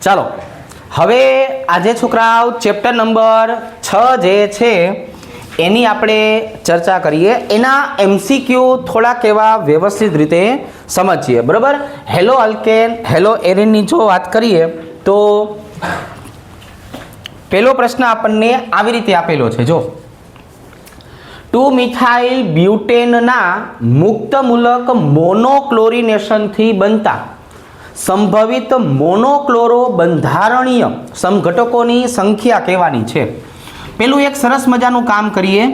ચાલો હવે આજે છોકરાઓ ચેપ્ટર નંબર 6 જે છે એની આપણે ચર્ચા કરીએ. એના એમસીક્યુ થોડાક એવા વ્યવસ્થિત રીતે સમજીએ. બરાબર. હેલો અલ્કેન હેલો એરિનની જો વાત કરીએ તો પહેલો પ્રશ્ન આપણને આવી રીતે આપેલો છે. જો 2 મિથાઇલ બ્યુટેનના મુક્તમૂલક મોનોક્લોરિનેશનથી બનતા સંભવિત મોનોક્લોરો બંધારણીય સમઘટકોની સંખ્યા કહેવાની છે. પેલું એક સરસ મજાનું કામ કરીએ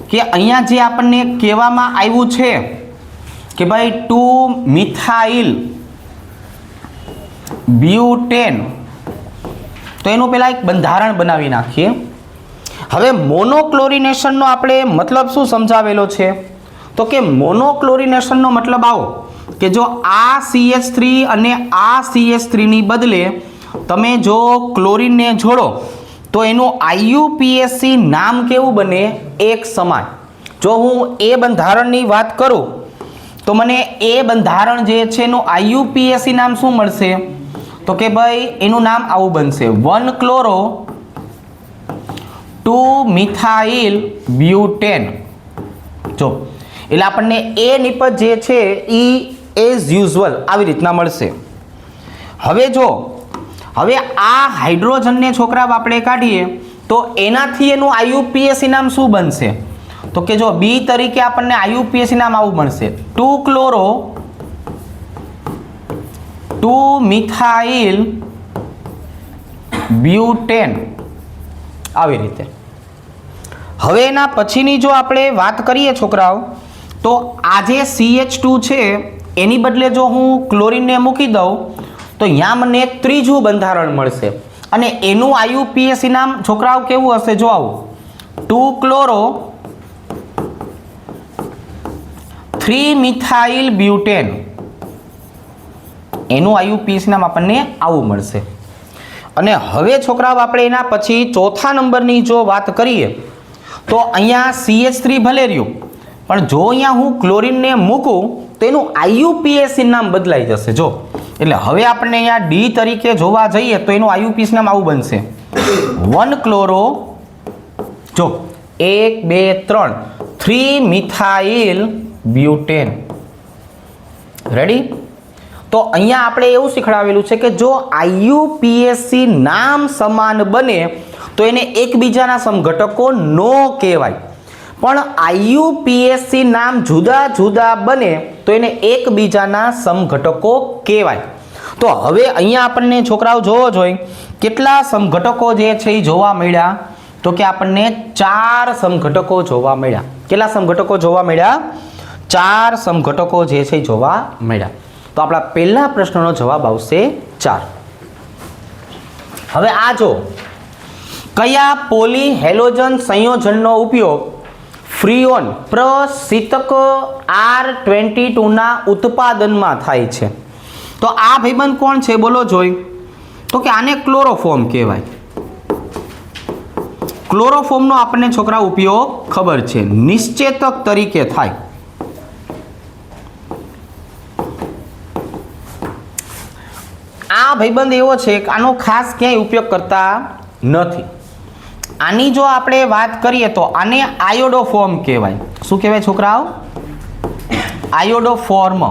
કે અહીંયા જે આપણને કહેવામાં આવ્યું છે કે ભાઈ 2 મિથાઇલ બ્યુટેન, તો એનું પહેલા એક બંધારણ બનાવી નાખીએ. હવે મોનોક્લોરિનેશનનો આપણે મતલબ શું સમજાવેલો છે? તો કે મોનોક્લોરિનેશનનો મતલબ આવો કે જો આ CH3 અને આ CH3 ની બદલે તમે જો ક્લોરીનને જોડો તો એનું IUPAC નામ કેવું બને? એક સમાન. જો હું એ બંધારણની વાત કરું તો મને એ બંધારણ જે છે એનું IUPAC નામ શું મળશે? તો કે ભાઈ એનું નામ આવું બનશે 1 ક્લોરો 2 મિથાઇલ બ્યુટેન. જો એટલે આપણને એ નિપજ જે છે એ એઝ યુઝ્યુઅલ આવી રીતના મળશે. હવે જો હવે આ હાઇડ્રોજનને છોકરા આપણે કાઢીએ તો એનાથી એનું IUPAC નામ શું બનશે? તો કે જો બી તરીકે આપણને IUPAC નામ આવું મળશે 2 ક્લોરો 2 મિથાઇલ બ્યુટેન આવી રીતે. હવે એના પછીની જો આપણે વાત કરીએ છોકરાઓ તો આ જે CH2 છે એની બદલે જો હું ક્લોરીનને મૂકી દઉં તો અહીંયા મને એક ત્રીજું બંધારણ મળશે અને એનું IUPAC નામ છોકરાઓ કેવું હશે? જો આવું 2 ક્લોરો 3 મિથાઇલ બ્યુટેન. એનું IUPAC નામ આપણને આવું મળશે. અને હવે છોકરાઓ આપણે એના પછી ચોથા નંબરની જો વાત કરીએ તો અહીંયા CH3 ભલે રહ્યું પણ જો અહીંયા હું ક્લોરીનને મૂકું તો એનું IUPAC નામ બદલાઈ જશે. જો એટલે હવે આપણે અહીંયા D તરીકે જોવા જઈએ તો એનું IUPAC નામ આવું બનશે 1 ક્લોરો જો 1 2 3 3 મિથાઇલ બ્યુટેન. રેડી? તો અહીંયા આપણે એવું શીખવાડેલું છે કે જો IUPAC નામ સમાન બને તો એને એકબીજાના સમઘટકો નો કહેવાય, પણ IUPAC નામ જુદા જુદા બને તો એને એકબીજાના સમઘટકો કહેવાય. તો હવે અહીંયા આપણને છોકરાઓ જોવો જોઈએ કેટલા સમઘટકો જે છે એ જોવા મળ્યા? તો કે આપણને 4 સમઘટકો જોવા મળ્યા. કેટલા સમઘટકો જોવા મળ્યા? 4 સમઘટકો જે છે એ જોવા મળ્યા. તો આપણા પહેલા પ્રશ્નનો જવાબ આવશે 4. હવે આ જો કયા પોલી હેલોજન સંયોજનનો ઉપયોગ ફ્રીઓન પ્રશીતક R22 ના ઉત્પાદનમાં થાય છે? તો આ ભાઈબંધ કોણ છે બોલો જોઈ? તો કે આને ક્લોરોફોર્મ કહેવાય. ક્લોરોફોર્મનો આપણને છોકરા ઉપયોગ ખબર છે, નિશ્ચેતક તરીકે થાય. આ ભાઈબંધ એવો છે કે આનો ખાસ ક્યાંય ઉપયોગ કરતા નથી. આની જો આપણે વાત કરીએ તો આને આયોડોફોર્મ કહેવાય. શું કહેવાય છોકરાઓ? આયોડોફોર્મ.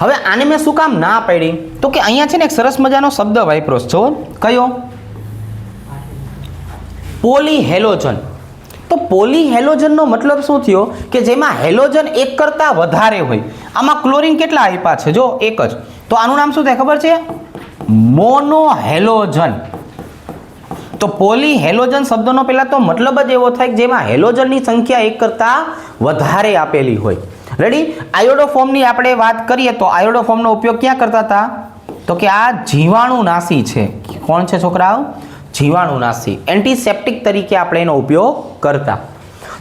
હવે આને મેં શું કામ ના પાડી? તો કે અહીંયા છે ને એક સરસ મજાનો શબ્દ વાપરો છો. કયો? પોલીહેલોજન. તો પોલીહેલોજનનો મતલબ શું થયો? કે જેમાં હેલોજન એક કરતા વધારે હોય. આમાં ક્લોરીન કેટલા આપ્યા છે? જો એક જ. તો આનું નામ શું થાય ખબર છે? મોનોહેલોજન. તો પોલીહેલોજન શબ્દનો પહેલા તો મતલબ જ એવો થાય કે જેમાં હેલોજનની સંખ્યા એક કરતા વધારે આપેલી હોય. રેડી? આયોડોફોર્મની આપણે વાત કરીએ તો આયોડોફોર્મનો ઉપયોગ ક્યાં કરતા હતા? તો કે આ જીવાણુનાશી છે. કોણ છે છોકરાઓ? જીવાણુનાશી. એન્ટીસેપ્ટિક તરીકે આપણે એનો ઉપયોગ કરતા.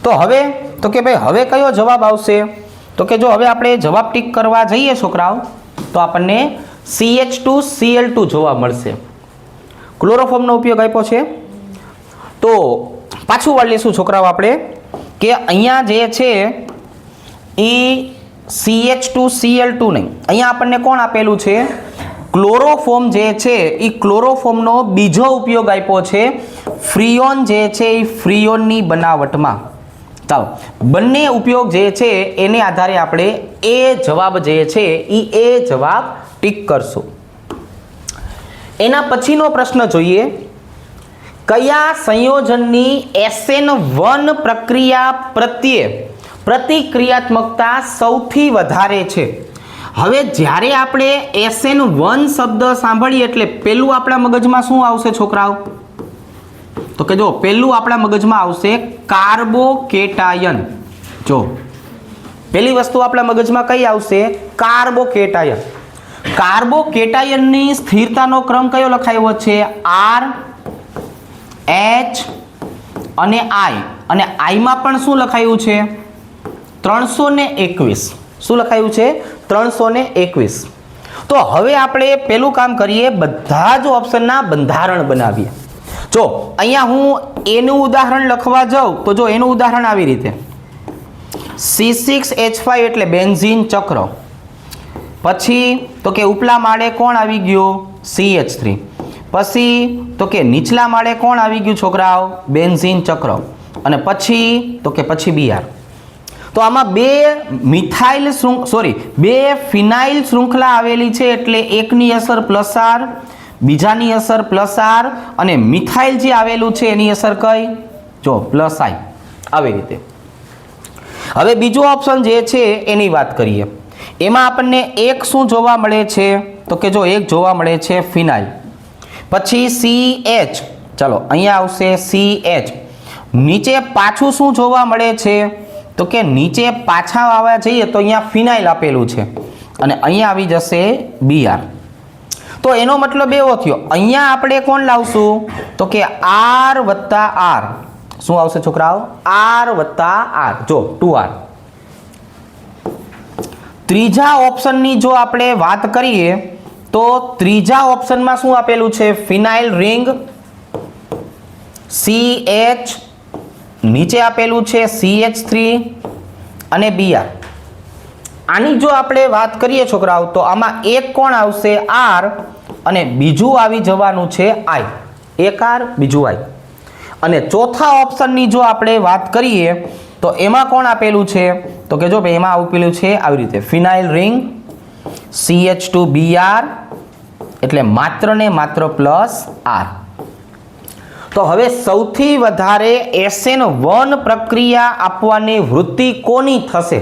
તો હવે તો કે ભાઈ હવે કયો જવાબ આવશે? તો કે જો હવે આપણે જવાબ ટીક કરવા જઈએ છોકરાઓ તો આપણને CH2Cl2 જોવા મળશે. ક્લોરોફોર્મનો ઉપયોગ આપ્યો છે. તો પાછું વાળ લઈશું છોકરાઓ આપણે કે અહીંયા જે છે એ CH2Cl2 નહીં, અહીંયા આપણને કોણ આપેલું છે? ક્લોરોફોર્મ જે છે એ ક્લોરોફોર્મનો બીજો ઉપયોગ આપ્યો છે ફ્રીઓન જે છે એ ફ્રીઓનની બનાવટમાં. ચાલો બંને ઉપયોગ જે છે એને આધારે આપણે એ જવાબ જે છે એ જવાબ ટીક કરશું. એના પછીનો પ્રશ્ન જોઈએ. કયા સંયોજનની SN1 પ્રક્રિયા પ્રત્યે પ્રતિક્રિયાત્મકતા સૌથી વધારે છે? હવે જ્યારે આપણે SN1 શબ્દ સાંભળીએ એટલે પહેલું આપણા મગજમાં શું આવશે છોકરાઓ? તો કે જો પહેલું આપણા મગજમાં આવશે કાર્બોકેટાયન. જો પહેલી વસ્તુ આપણા મગજમાં કઈ આવશે? કાર્બોકેટાયન. કાર્બોકેટાયનની સ્થિરતાનો ક્રમ કયો લખાયો છે? R, H અને I. અને I માં પણ શું લખાયું છે? 321. શું લખાયું છે? 321. તો હવે આપણે પેલું કામ કરીએ, બધા જ ઓપ્શનના બંધારણ બનાવીએ. જો અહીંયા હું એનું ઉદાહરણ લખવા જાઉં તો જો એનું ઉદાહરણ આવી રીતે C6H5 એટલે બેન્ઝીન ચક્ર. પછી તો કે ઉપલા માળે કોણ આવી ગયું? CH3. પછી તો કે નીચલા માળે કોણ આવી ગયું છોકરાઓ? બેન્ઝીન ચક્ર. અને પછી તો કે પછી Br. તો આમાં બે ફિનાઇલ શૃંખલા આવેલી છે એટલે એકની અસર +R, બીજાની અસર +R અને મિથાઇલ જે આવેલું છે એની અસર કઈ? જો +I. આવી રીતે. હવે બીજો ઓપ્શન જે છે એની વાત કરીએ. એમાં આપણને એક શું જોવા મળે છે? તો કે જો એક જોવા મળે છે ફિનાઇલ. પછી CH. ચાલો અહીંયા આવશે CH. નીચે પાછું શું જોવા મળે છે? તો કે નીચે પાછા આવવા જઈએ તો અહીંયા ફિનાઇલ આપેલું છે અને અહીંયા આવી જશે Br. તો એનો મતલબ એવો થયો અહીંયા આપણે કોણ લાવશું? તો કે R વત્તા R. શું આવશે છોકરાઓ? R વત્તા R. જો 2R. ત્રીજા ઓપ્શનની જો આપણે વાત કરીએ તો ત્રીજા ઓપ્શનમાં શું આપેલું છે? ફિનાઇલ રિંગ, CH, નીચે આપેલું છે CH3 અને Br. આની જો આપણે વાત કરીએ છોકરાઓ તો આમાં એક કોણ આવશે? R અને બીજું આવી જવાનું છે I. એક R બીજું I. અને ચોથા ઓપ્શનની જો આપણે વાત કરીએ તો એમાં કોણ આપેલું છે? તો કે જો ભાઈ એમાં આપેલું છે આવી રીતે ફિનાઇલ રિંગ, CH2Br એટલે માત્ર ને માત્ર +R. તો હવે સૌથી વધારે SN1 પ્રક્રિયા આપવાની વૃત્તિ કોની થશે?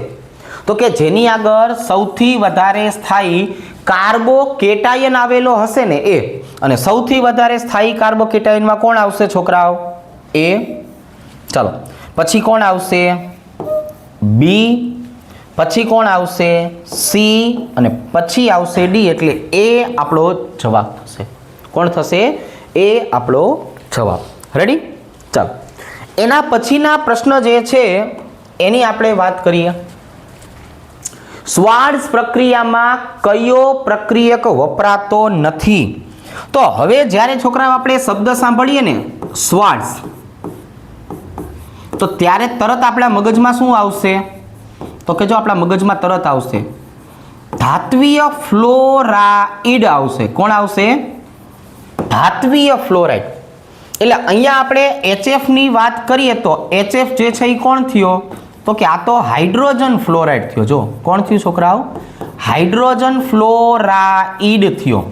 તો કે જેની આગળ સૌથી વધારે સ્થાયી કાર્બોકેટાયન આવેલો હશે ને એ. અને સૌથી વધારે સ્થાયી કાર્બોકેટાયનમાં કોણ આવશે છોકરાઓ? A. ચાલો પછી કોણ આવશે? B. પછી કોણ આવશે? C અને પછી આવશે D એટલે A આપણો જવાબ થશે. કોણ થશે? A આપણો જવાબ. રેડી? ચાલો એના પછીના પ્રશ્ન જે છે એની આપણે વાત કરીએ. શ્વાર્ટ્ઝ પ્રક્રિયામાં કયો પ્રક્રિયક વપરાતો નથી? તો હવે જ્યારે છોકરાઓ આપણે શબ્દ સાંભળીએ ને શ્વાર્ટ્ઝ તો ત્યારે તરત આપણા મગજમાં શું આવશે? તો કે જો આપણા મગજમાં તરત આવશે ધાત્વીય ફ્લોરાઇડ આવશે. કોણ આવશે? ધાત્વીય ફ્લોરાઇડ. એટલે અહીંયા આપણે HF ની વાત કરીએ તો HF જે છે એ કોણ થયો? તો કે આ તો હાઇડ્રોજન ફ્લોરાઇડ થયો. જો કોણ થયું છોકરાઓ? હાઇડ્રોજન ફ્લોરાઇડ થયો.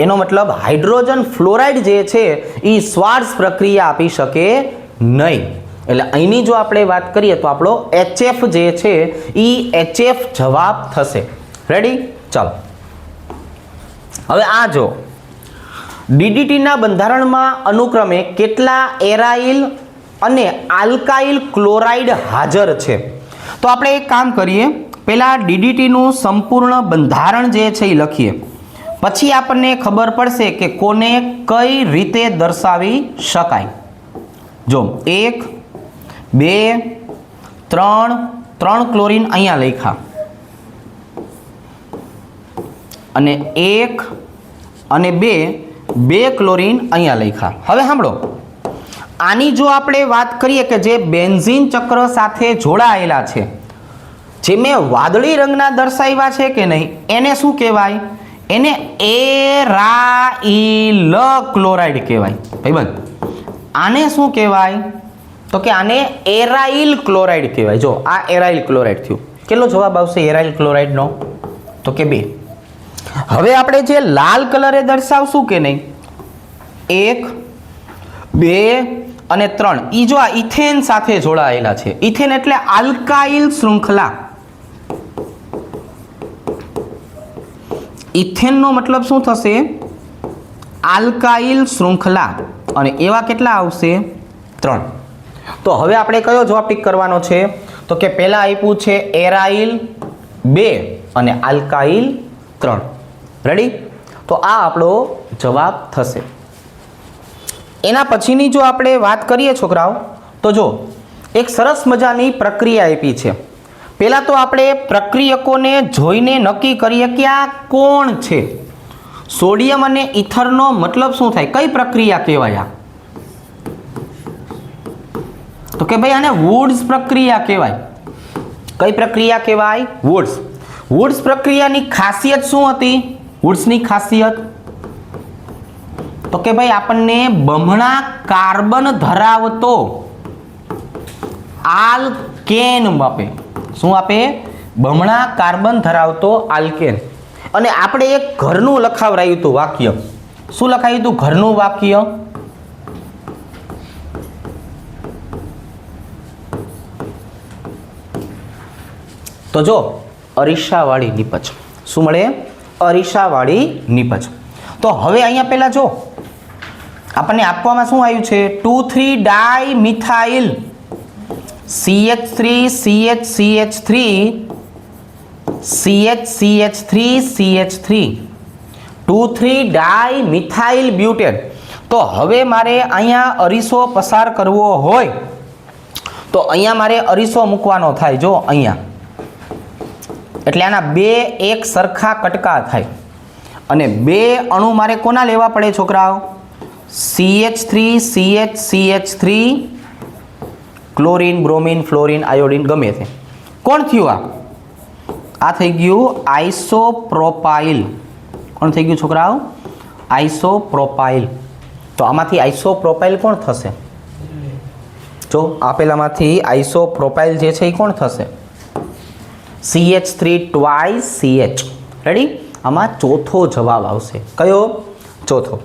એનો મતલબ હાઇડ્રોજન ફ્લોરાઇડ જે છે એ શ્વાર્ટ્ઝ પ્રક્રિયા આપી શકે નહીં. એટલે અહીંની જો આપણે વાત કરીએ તો આપણો HF જે છે એ HF જવાબ થશે. રેડી? ચાલો હવે આ જો DDT ના બંધારણમાં અનુક્રમે કેટલા એરાઇલ અને આલ્કાઇલ ક્લોરાઇડ હાજર છે? તો આપણે એક કામ કરીએ, પહેલા DDT નું સંપૂર્ણ બંધારણ જે છે એ લખીએ, પછી આપણને ખબર પડશે કે કોને કઈ રીતે દર્શાવી શકાય. જો 1 2 3 ક્લોરીન અહીંયા લખ્યા અને 1 અને 2 ક્લોરીન અહીંયા લખ્યા. હવે સાંભળો, આની જો આપણે વાત કરીએ કે જે બેન્ઝીન ચક્ર સાથે જોડાયેલા છે, જે મેં વાદળી રંગના દર્શાવ્યા છે કે નહીં, એને શું કહેવાય? એને એરાઇલ ક્લોરાઇડ કહેવાય ભાઈબંધ. આને શું કહેવાય? તો કે આને એરાઇલ ક્લોરાઇડ કહેવાય. જો આ એરાઇલ ક્લોરાઇડ થયું. કેટલો જવાબ આવશે એરાઇલ ક્લોરાઇડનો? તો કે 2. હવે આપણે જે લાલ કલરે દર્શાવશું કે નહીં, 1, 2 અને 3, ઈ જો આ ઇથેન સાથે જોડાયેલા છે. ઇથેન એટલે આલ્કાઇલ શૃંખલા. ઇથેનનો મતલબ શું થશે? આલ્કાઇલ શૃંખલા. અને એવા કેટલા આવશે? 3. તો હવે આપણે કયો જવાબ ટીક કરવાનો છે? તો કે પહેલા આપ્યું છે એરાઇલ 2 અને આલ્કાઇલ 3. રેડી? તો આ આપણો જવાબ થશે. એના પછીની જો આપણે વાત કરીએ છોકરાઓ, તો જો એક સરસ મજાની પ્રક્રિયા આપી છે. પહેલા તો આપણે પ્રક્રિયકોને જોઈને નક્કી કરીએ કે આ કોણ છે. સોડિયમ અને ઇથરનો મતલબ શું થાય? કઈ પ્રક્રિયા કહેવાય આ? તો કે ભાઈ આને વુડ્સ પ્રક્રિયા કહેવાય. કઈ પ્રક્રિયા કહેવાય? વુડ્સ. વુડ્સ પ્રક્રિયાની ખાસિયત શું હતી? વુડ્સની ખાસિયત તો કે ભાઈ આપણને બમણા કાર્બન ધરાવતો આલ્કેન આપે. શું આપે? બમણા કાર્બન ધરાવતો આલ્કેન. અને આપણે એક ઘરનું લખાવરાયું હતું વાક્ય. શું લખાયું હતું? ઘરનું વાક્ય. તો જો અરીસાવાળી નીપજ. શું મળે? અરીસાવાળી નીપજ. તો હવે અહીંયા પહેલા જો આપણને આપવામાં શું આવ્યું છે? 2,3 dimethyl CH3 CH3 CH3 CH3 2,3 dimethyl butane. તો હવે મારે અહીંયા અરીસો પસાર કરવો હોય તો અહીંયા મારે અરીસો મૂકવાનો થાય. જો અહીંયા એટલે આના 2 એક સરખા કટકા થાય. અને 2 અણુ મારે કોના લેવા પડે છોકરાઓ? CH3 CH3 chlorine, bromine, fluorine, iodine, ગમે તે. કોણ થયું આ? આ થઈ ગયું આઇસોપ્રોપાઇલ. કોણ થઈ ગયું છોકરાઓ? આઇસોપ્રોપાઇલ. તો આમાંથી આઇસોપ્રોપાઇલ કોણ થશે? જો આપેલામાંથી આઇસોપ્રોપાઇલ જે છે એ કોણ થશે? CH3 twice CH. રેડી? આમાં ચોથો જવાબ આવશે. કયો? ચોથો.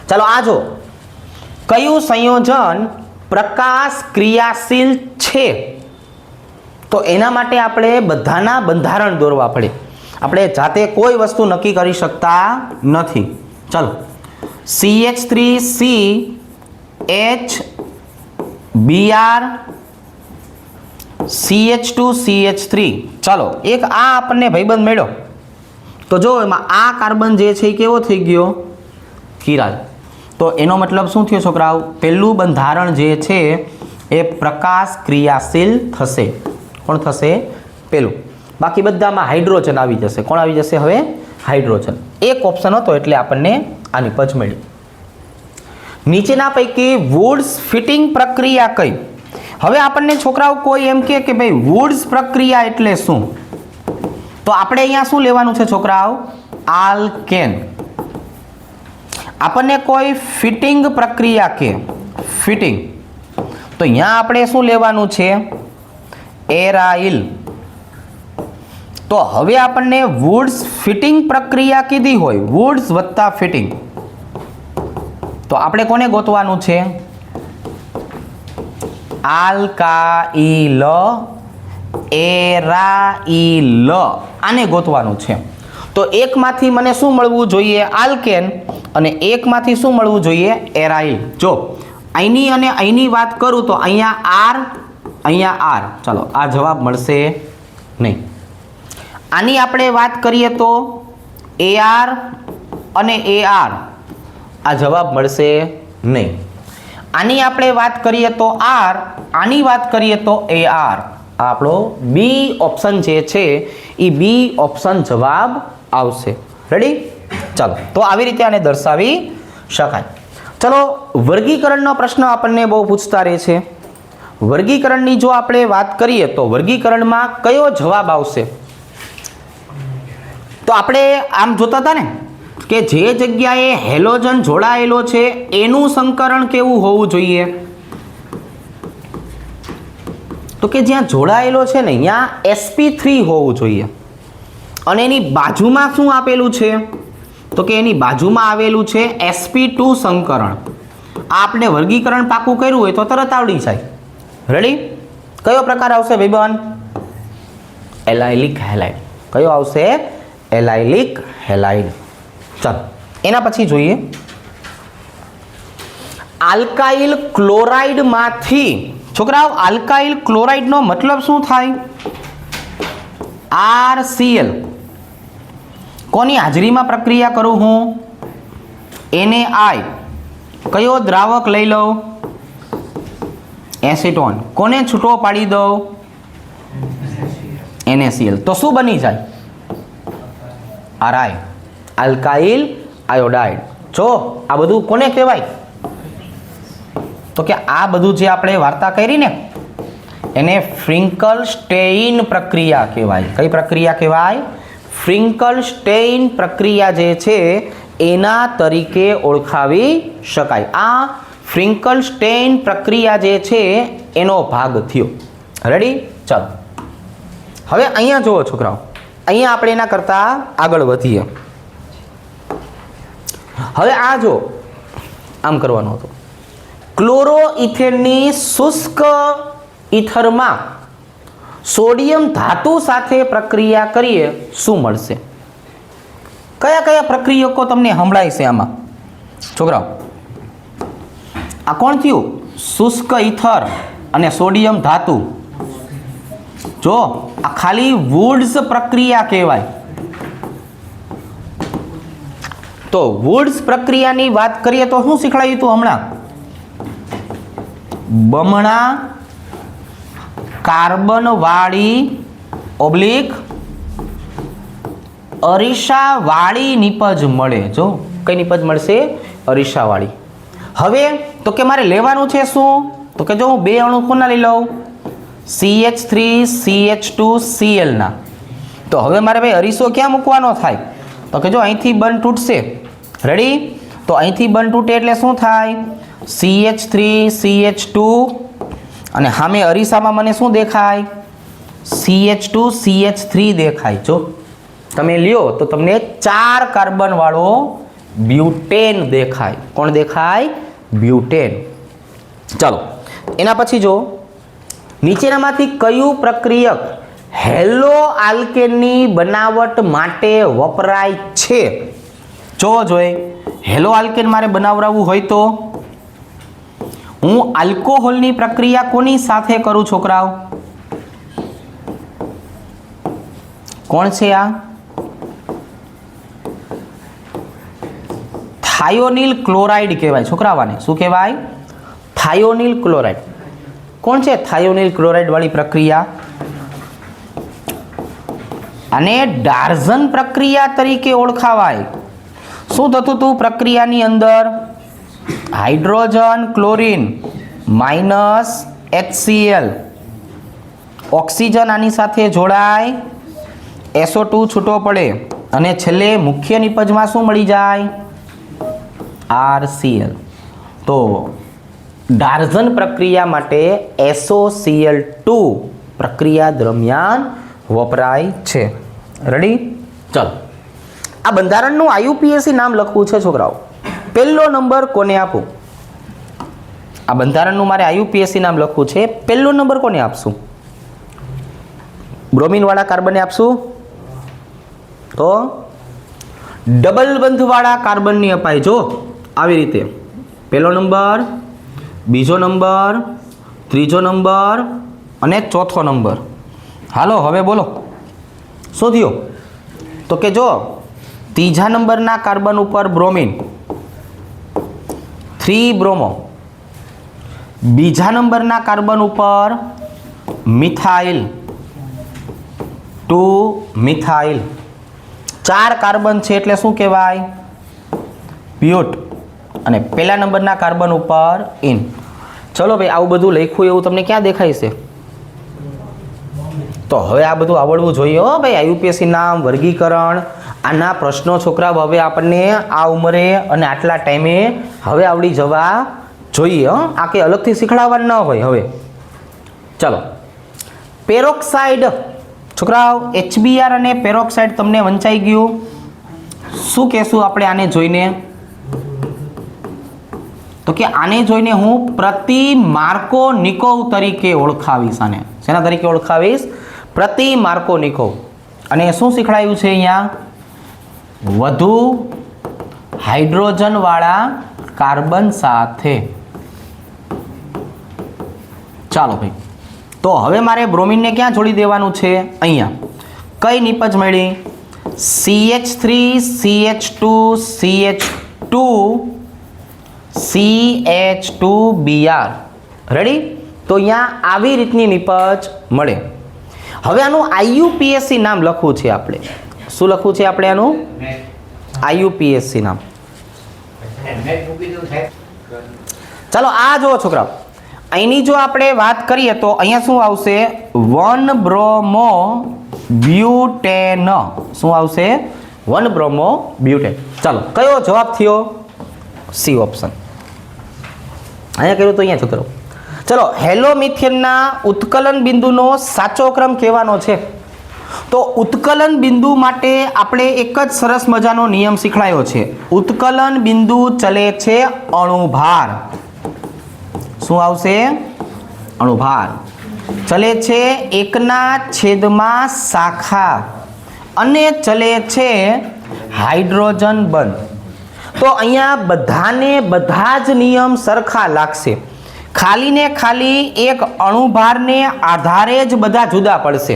ચાલો આ જો કયું સંયોજન પ્રકાશ ક્રિયાશીલ છે? તો એના માટે આપણે બધાના બંધારણ દોરવા પડે. આપણે જાતે કોઈ વસ્તુ નક્કી કરી શકતા નથી. ચાલો CH3C H Br CH2 CH3. ચાલો એક આ આપણને ભાઈબંધ મળ્યો. તો જો એમાં આ કાર્બન જે છે એ કેવો થઈ ગયો? કિરાલ. તો એનો મતલબ શું થયો છોકરાઓ? પહેલું બંધારણ જે છે એ પ્રકાશ ક્રિયાશીલ થશે. કોણ થશે? પહેલું. બાકી બધામાં હાઇડ્રોજન આવી જશે. કોણ આવી જશે હવે? હાઇડ્રોજન. એક ઓપ્શન હતો એટલે આપણને આ નીપજ મળી. નીચેના પૈકી વુડ્સ ફિટિંગ પ્રક્રિયા કઈ? હવે આપણને છોકરાઓ કોઈ એમ કે ભાઈ વુડ્સ પ્રક્રિયા એટલે શું? તો આપણે અહીંયા શું લેવાનું છે છોકરાઓ? આલ્કેન. આપણને કોઈ ફિટિંગ પ્રક્રિયા કે ફિટિંગ, તો અહીંયા આપણે શું લેવાનું છે? એરાઇલ. તો હવે આપણને વુડ્સ ફિટિંગ પ્રક્રિયા કીધી હોય, વુડ્સ વત્તા ફિટિંગ, તો આપણે કોને ગોતવાનું છે? Alkyl aryl. આને ગોતવાનું છે. તો એકમાંથી મને શું મળવું જોઈએ? આલ્કેન. અને એકમાંથી શું મળવું જોઈએ? એરાઇલ. જો અહીંની અને અહીંની વાત કરું તો અહીંયા આર, અહીંયા આર. ચાલો આ જવાબ મળશે નહીં. આની આપણે વાત કરીએ તો AR અને AR, આ જવાબ મળશે નહીં. આની આપણે વાત કરીએ તો R, આની વાત કરીએ તો AR. આ આપણો બી ઓપ્શન જે છે એ બી ઓપ્શન જવાબ આવશે. રેડી? ચાલો તો આવી રીતે આને દર્શાવી શકાય. ચલો વર્ગીકરણનો પ્રશ્ન આપણને બહુ પૂછતા રહે છે. વર્ગીકરણની જો આપણે વાત કરીએ તો વર્ગીકરણમાં કયો જવાબ આવશે? તો આપણે આમ જોતા હતા ને કે જે જગ્યાએ હેલોજન જોડાયેલો છે એનું સંકરણ કેવું હોવું જોઈએ? તો કે જ્યાં જોડાયેલો છે ને ત્યાં sp3 હોવું જોઈએ. અને એની બાજુમાં શું આપેલું છે? તો કે એની બાજુમાં આવેલું છે sp2 સંકરણ. આ આપણે વર્ગીકરણ પાકું કર્યું હોય તો તરત આવડી જાય. રેડી? કયો પ્રકાર આવશે ભાઈબંધ? Allylic halide. કયો આવશે? Allylic halide. ચાલો એના પછી જોઈએ આલ્કાઇલ ક્લોરાઇડમાંથી. છોકરાઓ આલ્કાઇલ ક્લોરાઇડનો મતલબ શું થાય? RCl. કોની હાજરીમાં પ્રક્રિયા કરું હું? NaI. કયો દ્રાવક લઈ લઉં? એસિટોન. કોને છૂટો પાડી દઉં? NaCl. તો શું બની જાય? Ri. Alkyl iodide. જો આ બધું કોને કહેવાય? તો કે આ બધું જે આપણે વાર્તા કરી ને એને ફ્રિન્કલ-સ્ટેઇન પ્રક્રિયા કહેવાય. કઈ પ્રક્રિયા કહેવાય? ફ્રિન્કલ-સ્ટેઇન પ્રક્રિયા જે છે એના તરીકે ઓળખાવી શકાય. આ ફ્રિન્કલ-સ્ટેઇન પ્રક્રિયા જે છે એનો ભાગ થયો. રેડી? ચાલો હવે અહીંયા જુઓ છોકરાઓ, અહીંયા આપણે એના કરતા આગળ વધીએ. હવે આ જો આમ કરવાનું હતું. ક્લોરોઇથેનની શુષ્ક ઇથરમાં સોડિયમ ધાતુ સાથે પ્રક્રિયા કરીએ શું મળશે? કયા કયા પ્રક્રિયકો તમને સંભળાય છે આમાં છોકરાઓ? આ કોણ થયું? શુષ્ક ઇથર અને સોડિયમ ધાતુ. જો આ ખાલી વુડ્સ પ્રક્રિયા કહેવાય. તો વુડ્સ પ્રક્રિયાની વાત કરીએ તો શું શીખવાડ્યું હતું હમણાં? બમણા કાર્બન વાળી ઓબ્લિક અરીસા વાળી નિપજ મળે. જો કઈ નિપજ મળશે? અરીસા વાળી. હવે તો કે મારે લેવાનું છે શું? તો કે જો હું બે અણુ કોના લઈ લઉં? CH3 CH2 Cl ના. તો હવે મારે ભાઈ અરીસો ક્યાં મૂકવાનો થાય? તો કે જો અહીંથી બંધ તૂટશે. રેડી? તો અહીંથી બંધ તૂટે એટલે શું થાય? CH3 CH2 અને સામે અરીસામાં મને શું દેખાય? CH2 CH3 દેખાય. જો તમે લ્યો તો તમને 4 કાર્બન વાળો બ્યુટેન દેખાય. કોણ દેખાય? બ્યુટેન. ચાલો એના પછી જો નીચેનામાંથી કયું પ્રક્રિયક હેલો આલ્કેનની બનાવટ માટે વપરાય છે? જો જોઈએ હેલો આલ્કેન મારે બનાવડાવવું હોય તો હું આલ્કોહોલની પ્રક્રિયા કોની સાથે કરું છોકરાઓ? કોણ છે આ? થાયોનિલ ક્લોરાઇડ કહેવાય છોકરાવાને. શું કહેવાય? થાયોનિલ ક્લોરાઇડ. કોણ છે થાયોનિલ ક્લોરાઇડ વાળી પ્રક્રિયા? અને ડાર્ઝન પ્રક્રિયા તરીકે ઓળખાવાય. શું થતું હતું પ્રક્રિયાની અંદર? Hydrogen chlorine minus HCl. Oxygen આની સાથે જોડાય, SO2 છૂટો પડે અને છેલ્લે મુખ્ય નિપજમાં શું મળી જાય? RCl. તો ડાર્ઝન પ્રક્રિયા માટે SOCl2 પ્રક્રિયા દરમિયાન વપરાય છે. રેડી? ચાલો આ બંધારણનું IUPAC નામ લખવું છે છોકરાઓ. પહેલો નંબર કોને આપું? આ બંધારણનું મારે IUPAC નામ લખવું છે. પહેલો નંબર કોને આપશું? બ્રોમિન વાળા કાર્બનને આપશું? તો ડબલ બંધ વાળા કાર્બનની અપાય. જો આવી રીતે પહેલો નંબર, બીજો નંબર, ત્રીજો નંબર અને ચોથો નંબર. હાલો હવે બોલો શું થયું? તો કે જો ત્રીજા નંબરના કાર્બન ઉપર બ્રોમિન 3 બ્રોમો, બીજા નંબરના કાર્બન ઉપર મિથાઇલ 2 મિથાઇલ. 4 કાર્બન છે એટલે શું કહેવાય? બ્યુટ. અને પહેલા નંબરના કાર્બન ઉપર ઇન. ચલો ભાઈ આવું બધું લખ્યું એવું તમને ક્યાં દેખાય છે? તો હવે આ બધું આવડવું જોઈએ હો ભાઈ. IUPAC નામ, વર્ગીકરણ આના પ્રશ્નો છોકરાઓ હવે આપણને આ ઉંમરે અને આટલા ટાઈમે હવે આવડી જવા જોઈએ. આ કંઈ અલગથી શીખડાવવાનું ન હોય. હવે ચાલો, પેરોક્સાઇડ છોકરાઓ, HBr અને પેરોક્સાઇડ તમને વંચાઈ ગયું. શું કહેશું આપણે આને જોઈને? તો કે આને જોઈને હું પ્રતિ માર્કોનિકોવ તરીકે ઓળખાવીશ. આને શેના તરીકે ઓળખાવીશ? પ્રતિ માર્કોનિકોવ. અને શું શીખડાયું છે અહીંયા? વધુ હાઇડ્રોજન વાળા કાર્બન સાથે. ચાલો ભાઈ, તો હવે મારે બ્રોમિનને ક્યાં જોડી દેવાનું છે? અહીંયા. કઈ નિપજ મળી? CH3 CH2 CH2Br. રેડી? તો અહીંયા આવી રીતની નિપજ મળે. હવે આનું IUPAC નામ લખવું છે આપણે. શું લખવું છે આપણે આનું? IUPAC નામ. ચાલો આ જુઓ છોકરાઓ, અહીંની જો આપણે વાત કરીએ તો અહીંયા શું આવશે? 1 બ્રોમો બ્યુટેન. શું આવશે? 1 બ્રોમો બ્યુટેન. ચાલો, કયો જવાબ થયો? C option. અહીંયા કર્યું તો અહીંયા છોકરાઓ. ચલો, હેલોમિથેનના ઉત્કલન બિંદુનો સાચો ક્રમ કહેવાનો છે. તો ઉત્કલન બિંદુ માટે આપણે એક જ સરસ મજાનો નિયમ શીખવાયો છે. ઉત્કલન બિંદુ ચલે છે અણુભાર. શું આવશે? અણુભાર. ચલે છે 1/છેદમાં શાખા અને ચલે છે હાઇડ્રોજન બંધ. તો અહીંયા બધાને બધા જ નિયમ સરખા લાગશે. ખાલી ને ખાલી એક અણુભારને આધારે જ બધા જુદા પડશે.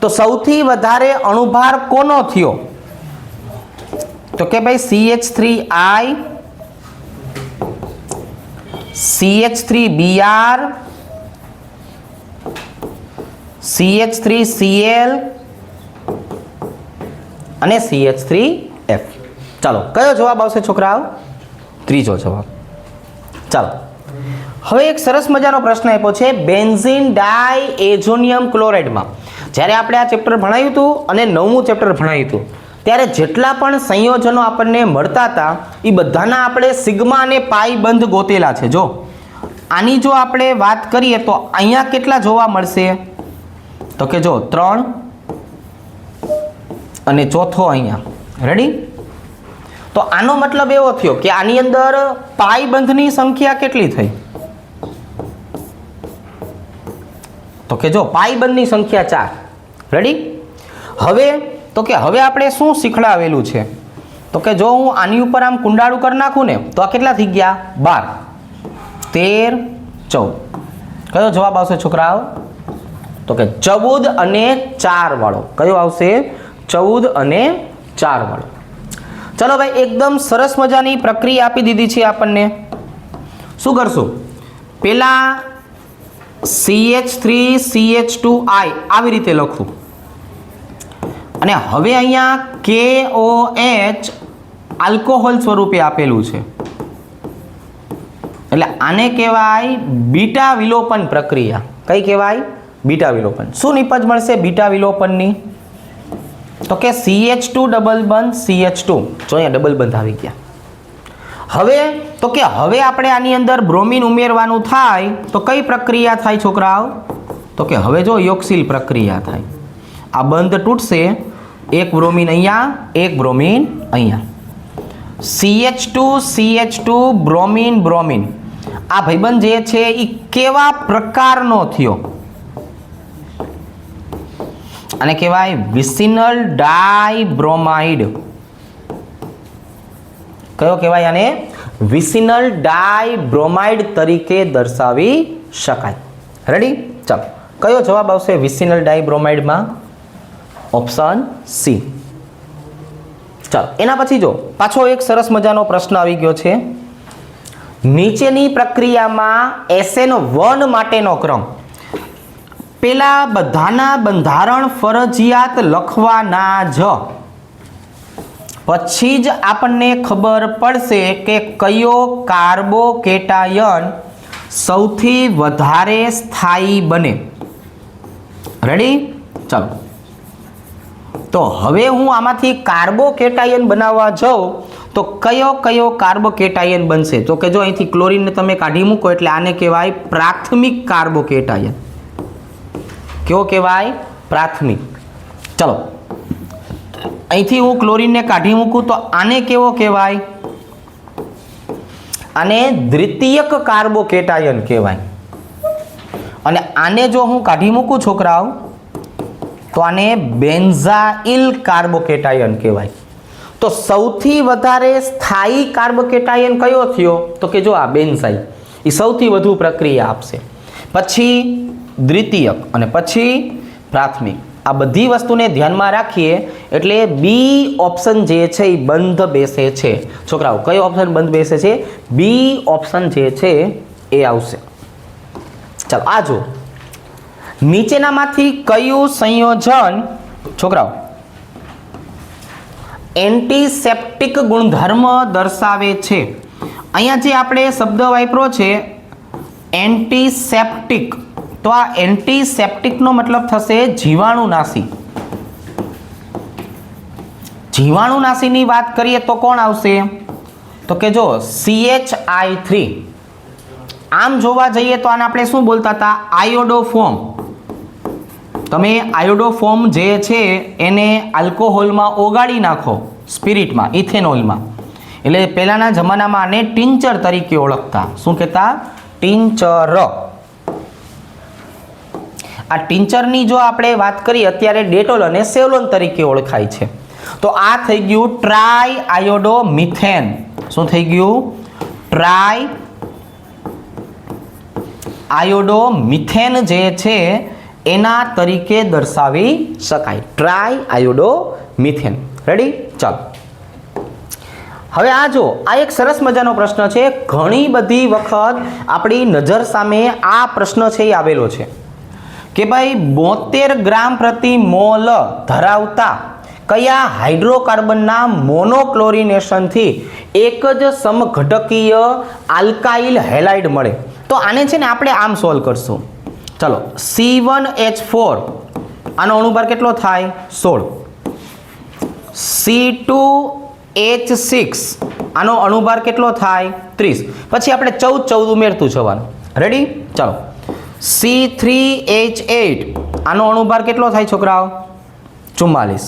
તો સૌથી વધારે અણુભાર કોનો થયો? તો કે ભાઈ CH3I, CH3Br, CH3Cl અને CH3F. ચાલો, કયો જવાબ આવશે છોકરાઓ? ત્રીજો જવાબ. ચાલો, હવે એક સરસ મજાનો પ્રશ્ન આપ્યો છે. બેન્ઝીન ડાયએઝોનિયમ ક્લોરાઇડમાં જ્યારે આપણે આ ચેપ્ટર ભણાવ્યું હતું અને 9મું ચેપ્ટર ભણાવ્યું હતું ત્યારે જેટલા પણ સંયોજનો આપણને મળતા હતા એ બધાના આપણે સિગ્મા અને પાઈ બંધ ગોતેલા છે. જો આની જો આપણે વાત કરીએ તો અહીંયા કેટલા જોવા મળશે? તો કે જો 3 અને ચોથો અહીંયા. રેડી? તો આનો મતલબ એવો થયો કે આની અંદર પાઈ બંધની સંખ્યા કેટલી થઈ? તો કે જો પાઈ બંધની સંખ્યા 4. રેડી? હવે તો કે હવે આપણે શું શીખડાવેલું છે? તો કે જો હું આની ઉપર આમ કુંડાળું કરી નાખું ને તો આ કેટલા થઈ ગયા? 12, 13, 14. કયો જવાબ આવશે છોકરાઓ? તો કે 14 અને 4 વાળો. કયો આવશે? 14 અને 4 વાળો. ચલો ભાઈ, એકદમ સરસ મજાની પ્રક્રિયા આપી દીધી છે આપણને. શું કરશું? પેલા CH3 CH2I આવી રીતે લખું અને હવે અહીંયા KOH આલ્કોહોલ સ્વરૂપે આપેલું છે એટલે આને કહેવાય બીટા વિલોપન પ્રક્રિયા. કઈ કહેવાય? બીટા વિલોપન. શું નિપજ મળશે બીટા વિલોપનની? તો કે CH2 ડબલ બંધ CH2. જો અહીંયા ડબલ બંધ આવી ગયા. હવે તો કે હવે આપણે આની અંદર બ્રોમિન ઉમેરવાનું થાય તો કઈ પ્રક્રિયા થાય છોકરાઓ? તો કે હવે જો યોક્સિલ પ્રક્રિયા થાય. આ બંધ તૂટશે, એક બ્રોમિન અહીંયા, એક બ્રોમિન અહીંયા. CH2 bromine bromine. આ ભાઈબંધ જે છે એ કેવા પ્રકારનો થયો? આને કહેવાય વિસિનલ ડાયબ્રોમાઇડ. કયો કહેવાય આને? વિસિનલ ડાયબ્રોમાઇડ તરીકે દર્શાવી શકાય. રેડી? ચાલો, કયો જવાબ આવશે વિસિનલ ડાયબ્રોમાઇડમાં? Option C. ચાલો, એના પછી જો પાછો એક સરસ મજાનો પ્રશ્ન આવી ગયો છે. નીચેની પ્રક્રિયામાં SN1 માટેનો ક્રમ. પેલા બધાના બંધારણ ફરજિયાત લખવાના જ, પછી જ આપણને ખબર પડશે કે કયો કાર્બોકેટાયન સૌથી વધારે સ્થાયી બને. રેડી? ચાલો, તો હવે હું આમાંથી કાર્બોકેટાયન બનાવવા જાઉં તો કયો કયો કાર્બોકેટાયન બનશે? તો કે જો અહીંથી ક્લોરીનને તમે કાઢી મૂકો એટલે આને કહેવાય પ્રાથમિક કાર્બોકેટાયન. કેવો કહેવાય? પ્રાથમિક. ચલો અહીંથી હું ક્લોરીનને કાઢી મૂકું તો આને કેવો કહેવાય? આને દ્વિતીયક કાર્બોકેટાયન કહેવાય. અને આને જો હું કાઢી મૂકું છોકરાઓ તો આને બેન્ઝાઇલ કાર્બોકેટાયન કહેવાય. તો સૌથી વધારે સ્થાયી કાર્બોકેટાયન કયો થયો? તો કે જો આ બેન્ઝાઇલ, એ સૌથી વધુ પ્રક્રિયા આપશે. પછી દ્વિતીયક અને પછી પ્રાથમિક. આ બધી વસ્તુને ધ્યાનમાં રાખીએ એટલે બી ઓપ્શન જે છે એ બંધ બેસે છે. છોકરાઓ કયો ઓપ્શન બંધ બેસે છે? બી ઓપ્શન જે છે એ આવશે. ચાલો આ જો નીચેનામાંથી કયું સંયોજન છોકરાઓ એન્ટીસેપ્ટિક ગુણધર્મ દર્શાવે છે? અહીંયા જે આપણે શબ્દ વાપરો છે એન્ટીસેપ્ટિક, તો આ એન્ટીસેપ્ટિકનો મતલબ થશે જીવાણુનાશી. જીવાણુનાશીની વાત કરીએ તો કોણ આવશે? તો કે જો CH3. આમ જોવા જઈએ તો આને આપણે શું બોલતા હતા? આયોડોફોર્મ. તમે આયોડોફોર્મ જે છે એને આલ્કોહોલમાં ઓગાળી નાખો, સ્પિરિટમાં, ઇથેનોલમાં, એટલે પહેલાના જમાનામાં આને ટિંચર તરીકે ઓળખતા. શું કહેતા? ટિંચર. આ ટિંચરની જો આપણે વાત કરીએ અત્યારે ડેટોલ અને સેવલોન તરીકે ઓળખાય છે. તો આ થઈ ગયું ટ્રાય આયોડોમિથેન. શું થઈ ગયું? ટ્રાય આયોડોમિથેન જે છે એના તરીકે દર્શાવી શકાય. ટ્રાય આયોડોમિથેન. રેડી? ચાલો હવે આ જો આ એક સરસ મજાનો પ્રશ્ન છે. ઘણી બધી વખત આપણી નજર સામે આ પ્રશ્ન છે એ આવેલો છે કે ભાઈ 72 ગ્રામ પ્રતિ મોલ ધરાવતા કયા હાઇડ્રોકાર્બનના મોનોક્લોરિનેશનથી એક જ સમઘટકીય આલ્કાઇલ હેલાઇડ મળે? તો આને છે ને આપણે આમ સોલ્વ કરશું. ચલો C1H4 આનો અણુભાર કેટલો થાય? 16. C2H6 આનો અણુભાર કેટલો થાય? 30. પછી આપણે 14 ઉમેરતું જવાનું. રેડી? ચાલો C3H8 આનો અણુભાર કેટલો થાય છોકરાઓ? 44.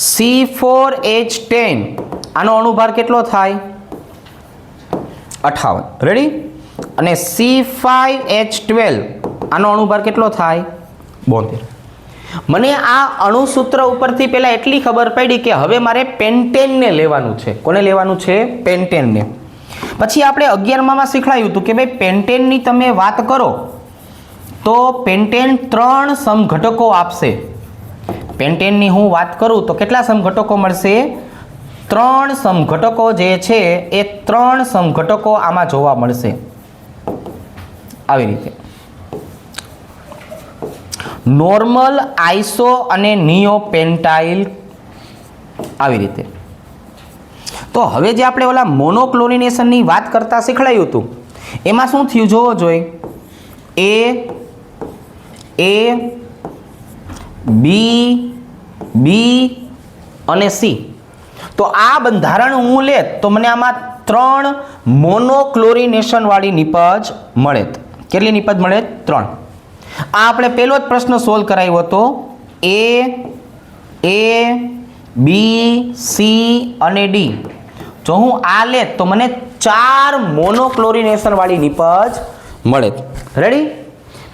C4H10 આનો અણુભાર કેટલો થાય? 58. રેડી? અને C5H12 આનો અણુભાર કેટલો થાય? 72. મને આ અણુસૂત્ર ઉપરથી પહેલા એટલી ખબર પડી કે હવે મારે પેન્ટેનને લેવાનું છે. કોને લેવાનું છે? પેન્ટેનને. પછી આપણે 11માં શીખવાયું હતું કે ભાઈ પેન્ટેનની તમે વાત કરો તો પેન્ટેન 3 સમઘટકો આપશે. પેન્ટેનની હું વાત કરું તો કેટલા સમઘટકો મળશે? 3 સમઘટકો જે છે એ 3 સમઘટકો આમાં જોવા મળશે. આવી રીતે નોર્મલ, આઇસો અને નિયોપેન્ટાઇલ. આવી રીતે. તો હવે જે આપણે ઓલા મોનોક્લોરિનેશનની વાત કરતા શીખવાયું હતું એમાં શું થયું જોવો જોઈએ. A, B, B અને C. તો આ બંધારણ હું લે તો મને આમાં 3 મોનોક્લોરિનેશન વાળી નિપજ મળે. કેટલી નિપજ મળે? 3. આ આપણે પહેલો જ પ્રશ્ન સોલ્વ કરાવ્યો હતો. A, B, C અને D. જો હું આ લે તો મને 4 મોનોક્લોરિનેશન વાળી નિપજ મળે. રેડી?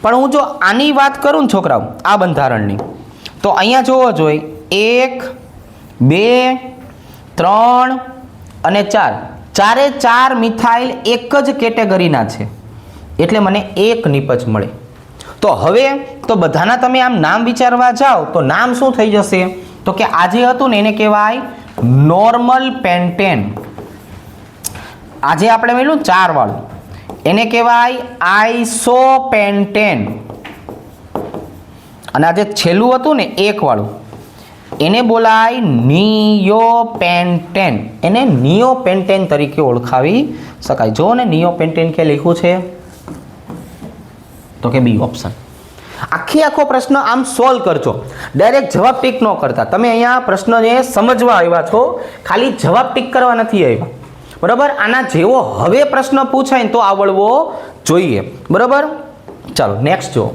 પણ હું જો આની વાત કરું ને છોકરાઓ આ બંધારણની તો અહીંયા જોવો જોઈએ 1, 2, 3 અને 4. ચારે 4 મિથાઇલ એક જ કેટેગરીના છે એટલે મને 1 નિપજ મળે. તો હવે તો બધાના તમે આમ નામ વિચારવા જાઓ તો નામ શું થઈ જશે? તો કે આ જે હતું ને એને કહેવાય નોર્મલ પેન્ટેન. આજે આપણે મળ્યું 4 વાળું એને કહેવાય આઇસોપેન્ટેન. અને આ જે છેલ્લું હતું ને 1 વાળું એને બોલાય નિયોપેન્ટેન. એને નિયોપેન્ટેન તરીકે ઓળખાવી શકાય. જો ને નિયોપેન્ટેન કે લખ્યું છે તો કે બી ઓપ્શન. આખો પ્રશ્ન આમ સોલ્વ કરજો, ડાયરેક્ટ જવાબ ટીક ન કરતા. તમે અહીંયા પ્રશ્નને સમજવા આવ્યા છો, ખાલી જવાબ ટીક કરવા નથી આવ્યા. બરાબર, આના જેવો હવે પ્રશ્ન પૂછાય ને તો આવડવો જોઈએ. બરાબર, ચાલો નેક્સ્ટ જો.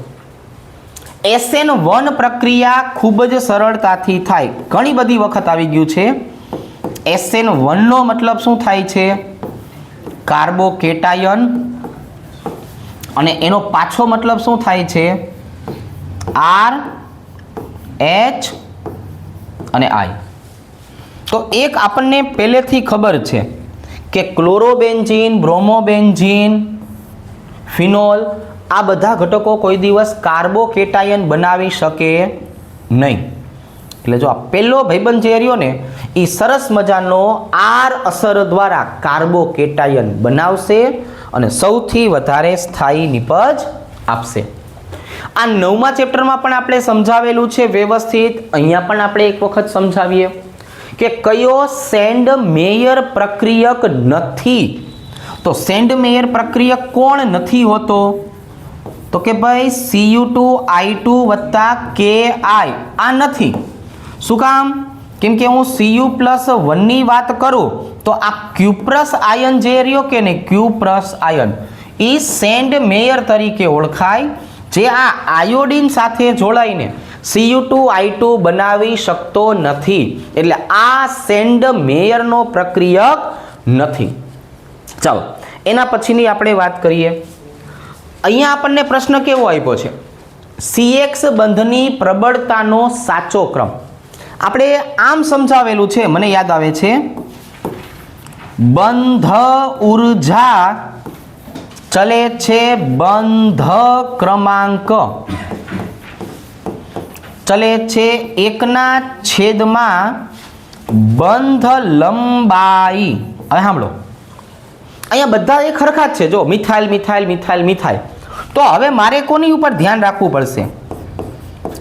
SN1 પ્રક્રિયા ખૂબ જ સરળતાથી થાય. ઘણી બધી વખત આવી ગયું છે. SN1 નો મતલબ શું થાય છે? કાર્બોકેટાયન. અને એનો પાછો મતલબ શું થાય છે? R H અને I. તો એક આપણને પહેલેથી ખબર છે કે ક્લોરોબેન્ઝીન, બ્રોમોબેન્ઝીન, ફિનોલ આ બધા ઘટકો કોઈ દિવસ કાર્બોકેટાયન બનાવી શકે નહીં. એટલે જો આ પહેલો ભાઈબંધ જે રહ્યો ને એ સરસ મજાનો R અસર દ્વારા કાર્બોકેટાયન બનાવશે અને સૌથી વધારે સ્થાયી નિપજ આપશે. આ 9મા ચેપ્ટરમાં પણ આપણે સમજાવેલું છે વ્યવસ્થિત. અહીંયા પણ આપણે એક વખત સમજાવીએ કે કયો સેન્ડ મેયર પ્રક્રિયક નથી. તો સેન્ડ મેયર પ્રક્રિયક કોણ નથી હોતો? તો કે ભાઈ Cu2I2 + Ki આ નથી. શું કામ? કેમ કે હું Cu+1 ની વાત કરું તો આ Q+ આયન જે રહ્યો કે ને Q+ આયન એ સેન્ડ મેયર તરીકે ઓળખાય, જે આ આયોડિન સાથે જોડાઈને Cu2I2 બનાવી શકતો નથી. એટલે આ સેન્ડ મેયરનો પ્રક્રિયક નથી. ચાલો એના પછીની આપણે વાત કરીએ. અહીંયા આપણને પ્રશ્ન કેવો આપ્યો છે? CX બંધની પ્રબળતાનો સાચો ક્રમ. આપણે આમ સમજાવેલું છે, મને યાદ આવે છે. બંધ ઉર્જા ચલે છે બંધ ક્રમાંક ચલે છે 1/છેદમાં બંધ લંબાઈ. હવે સાંભળો, અહીંયા બધા એક સરખા જ છે. જો મિથાઇલ મિથાઇલ મિથાઇલ મિથાઇલ. તો હવે મારે કોની ઉપર ધ્યાન રાખવું પડશે?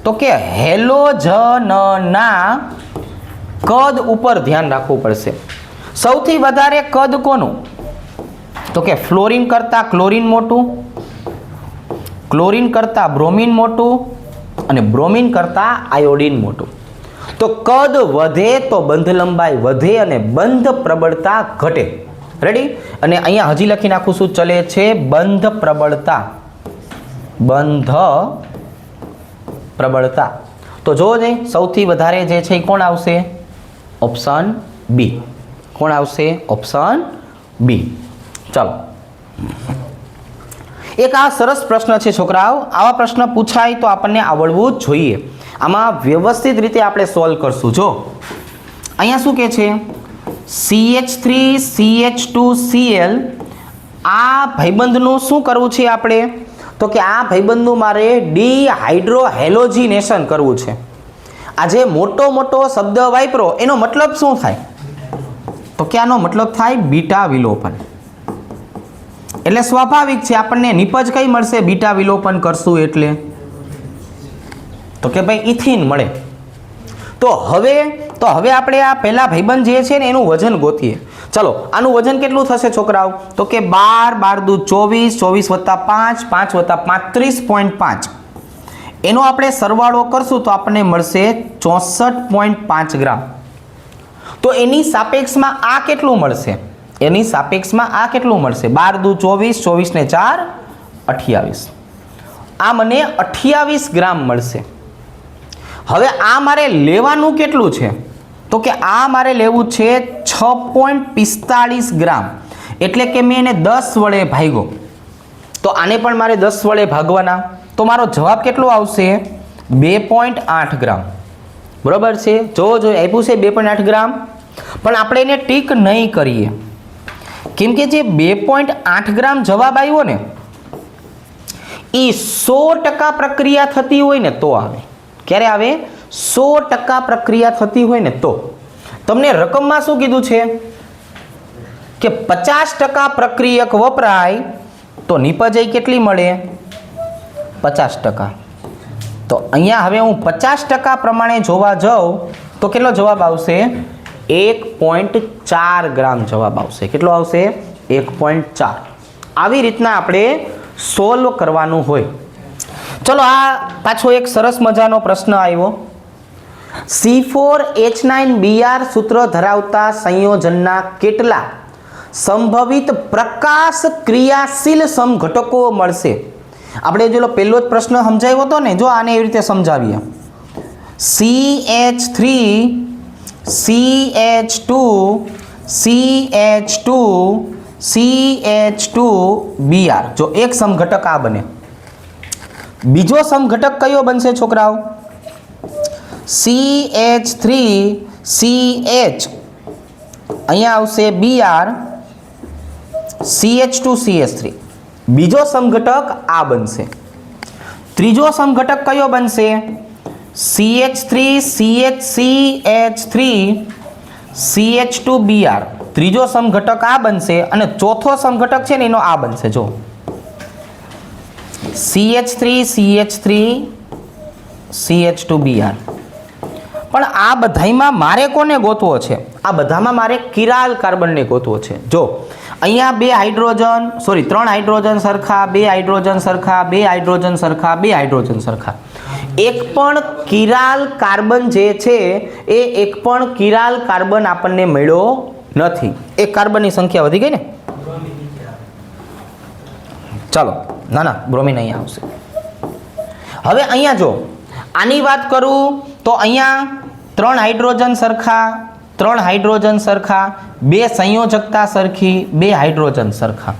તો કે હેલોજનના કદ ઉપર ધ્યાન રાખવું પડશે. સૌથી વધારે કદ કોનું? તો કે ફ્લોરિન કરતાં ક્લોરિન મોટું, ક્લોરિન કરતાં બ્રોમિન મોટું અને બ્રોમિન કરતાં આયોડિન મોટું. તો કદ વધે તો બંધ લંબાઈ વધે અને બંધ પ્રબળતા ઘટે. રેડી? અને અહીંયા હજી લખી નાખું શું ચલે છે? બંધ પ્રબળતા. બંધ પ્રબળતા. તો જો ને સૌથી વધારે જે છે એ કોણ આવશે? Option B. કોણ આવશે? Option B. ચાલો, એક આ સરસ પ્રશ્ન છે છોકરાઓ. આવા પ્રશ્ન પૂછાય તો આપણને આવડવું જ જોઈએ. આમાં વ્યવસ્થિત રીતે આપણે સોલ્વ કરશું. જો અહીંયા શું કહે છે? CH3CH2Cl આ ભાઈબંધનું શું કરવું છે આપણે? તો કે આ ભાઈબંધનું મારે ડિહાઇડ્રોહેલોજિનેશન કરવું છે. આ જે મોટો મોટો શબ્દ વાપરો એનો મતલબ શું થાય? તો કે આનો મતલબ થાય બીટા વિલોપન. એટલે સ્વાભાવિક છે આપણને નિપજ કઈ મળશે? બીટા વિલોપન કરશું એટલે તો કે ભાઈ ઇથિન મળે. તો હવે આપણે આ પહેલા ભાઈબંધ જે છે ને એનું વજન ગોતીએ. ચલો, આનું વજન કેટલું થશે છોકરાઓ? તો કે 12 12 દુ 24 24 + 5 5 + 5 35.5. એનો આપણે સરવાળો કરશું તો આપણને મળશે 64.5 ગ્રામ. તો એની સાપેક્ષમાં આ કેટલું મળશે? એની સાપેક્ષમાં આ કેટલું મળશે? 12 દુ 24 24 ને 4 28. આ મને 28 ગ્રામ મળશે. હવે આ મારે લેવાનું કેટલું છે? તો કે આ મારે લેવું છે 6.45 ગ્રામ. એટલે કે મેં એને 10 વડે ભાગ્યો. તો આને પણ મારે 10 વડે ભાગવાના. તો મારો જવાબ કેટલો આવશે? 2.8 ગ્રામ. બરાબર છે? જો આપ્યું છે 2.8 ગ્રામ, પણ આપણે એને ટીક નહીં કરીએ. કેમ કે જે 2.8 ગ્રામ જવાબ આવ્યો ને એ 100% પ્રક્રિયા થતી હોય ને તો આવે. ક્યારે આવે? 100% પ્રક્રિયા થતી હોય ને તો. તમને રકમમાં શું કીધું છે? કે 50% પ્રક્રિયક વપરાય તો નિપજ કેટલી મળે? 50%. તો અહીંયા હવે હું 50% પ્રમાણે જોવા જાઉં તો કેટલો જવાબ આવશે? 1.4 ગ્રામ જવાબ આવશે. કેટલો આવશે? 1.4. આવી રીતના આપણે સોલ્વ કરવાનું હોય. ચલો આ પાછો એક સરસ મજાનો પ્રશ્ન આવ્યો. C4H9Br સૂત્ર ધરાવતા સંયોજનના કેટલા સંભવિત પ્રકાશ ક્રિયાશીલ સમઘટકો મળશે? આપણે જો પહેલો જ પ્રશ્ન સમજાવ્યો હતો ને, જો આને એવી રીતે સમજાવીએ. CH3 CH2 CH2 CH2Br, જો એક સમઘટક આ બને. બીજો સમઘટક કયો બનશે છોકરાઓ? CH3 CH, અહીંયા આવશે Br, CH2 CH3. બીજો સમઘટક આ બનશે. ત્રીજો સમઘટક કયો બનશે? CH3 CH3 CH2Br. ત્રીજો સમઘટક આ બનશે અને ચોથો સમઘટક છે ને એનો આ બનશે. જો CH3 CH3 CH2Br. પણ આ બધામાં મારે કોને ગોતવો છે? આ બધામાં મારે કિરાલ કાર્બનને ગોતવો છે. જો અહીંયા ત્રણ હાઇડ્રોજન સરખા, બે હાઇડ્રોજન સરખા, બે હાઇડ્રોજન સરખા, બે હાઇડ્રોજન સરખા. એક પણ કિરાલ કાર્બન જે છે એ એક પણ કિરાલ કાર્બન આપણને મળ્યો નથી. એક કાર્બનની સંખ્યા વધી ગઈ ને. ચાલો, ના બ્રોમિન અહીંયા આવશે. હવે અહીંયા જો આની વાત કરું તો અહીંયા ત્રણ હાઇડ્રોજન સરખા, બે સંયોજકતા સરખી, બે હાઇડ્રોજન સરખા,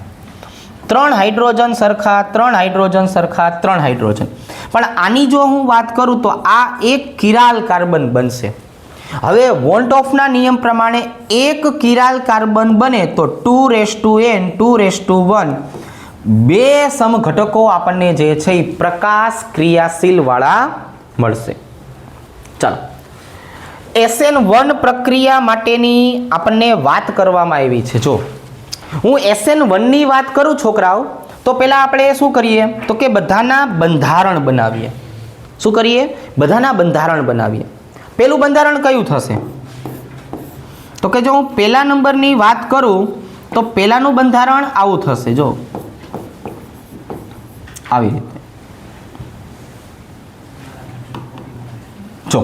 ત્રણ હાઇડ્રોજન સરખા, ત્રણ હાઇડ્રોજન સરખા, ત્રણ હાઇડ્રોજન. પણ આની જો હું વાત કરું તો આ એક કિરાલ કાર્બન બનશે. હવે વોન્ટ ઓફના નિયમ પ્રમાણે એક કિરાલ કાર્બન બને તો 2n 2:1 બે સમઘટકો આપણને જે છે એ પ્રકાશ ક્રિયાશીલ વાળા મળશે. ચાલો, SN1 પ્રક્રિયા માટેની આપણને વાત કરવામાં આવી છે. જો હું SN1 ની વાત કરું છોકરાઓ, તો પહેલા આપણે શું કરીએ તો કે બધાના બંધારણ બનાવીએ. શું કરીએ? બધાના બંધારણ બનાવીએ. પહેલું બંધારણ કયું થશે? તો કે જો હું પહેલા નંબરની વાત કરું તો પહેલાનું બંધારણ આવું થશે. જો આવી રીતે. જો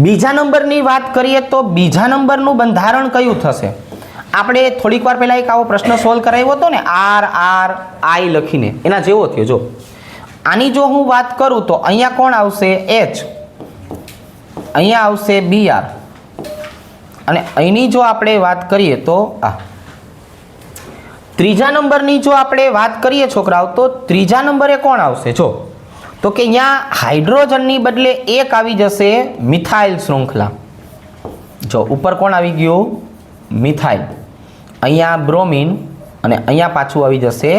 બીજા નંબરની વાત કરીએ તો બીજા નંબરનું બંધારણ કયું થશે? આપણે થોડીક વાર પહેલા એક આવો પ્રશ્ન સોલ્વ કરાવ્યો હતો ને, RRI લખીને, એના જેવો થયો. જો આની જો હું વાત કરું તો અહીંયા કોણ આવશે? H, અહીંયા આવશે Br, અને અહીંની જો આપણે વાત કરીએ તો આ ત્રીજા નંબરની જો આપણે વાત કરીએ છોકરાઓ, તો ત્રીજા નંબરે કોણ આવશે? જો તો કે અહીંયા હાઇડ્રોજનની બદલે એક આવી જશે મિથાઇલ શૃંખલા. જો ઉપર કોણ આવી ગયું? મિથાઇલ. અહીંયા બ્રોમિન અને અહીંયા પાછું આવી જશે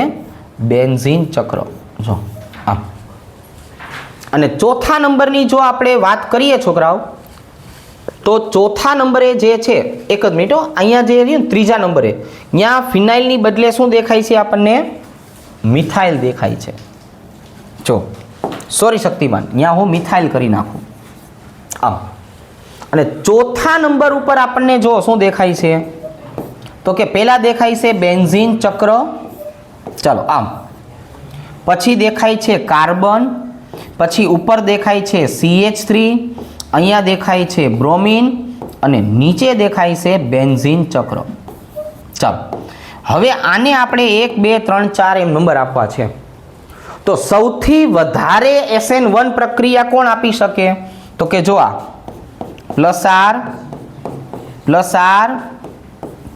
બેન્ઝીન ચક્ર. જો આમ. અને ચોથા નંબરની જો આપણે વાત કરીએ છોકરાઓ, તો ચોથા નંબરે જે છે, એક જ મિનિટ, અહીંયા જે રહ્યું ને ત્રીજા નંબરે, ત્યાં ફિનાઇલની બદલે શું દેખાય છે આપણને? મિથાઇલ દેખાય છે. જો સોરી શક્તિમાન, ત્યાં હું મિથાઇલ કરી નાખું આમ. અને ચોથા નંબર ઉપર આપણને જો શું દેખાય છે તો કે પહેલા દેખાય છે બેન્ઝીન ચક્ર. ચાલો આમ. પછી દેખાય છે કાર્બન, પછી ઉપર દેખાય છે CH3, અહીંયા દેખાય છે બ્રોમિન અને નીચે દેખાય છે બેન્ઝીન ચક્ર. ચાલો, હવે આને આપણે 1 2 3 4 એમ નંબર આપવા છે. તો સૌથી વધારે SN1 પ્રક્રિયા કોણ આપી શકે? તો કે જો આ +R +R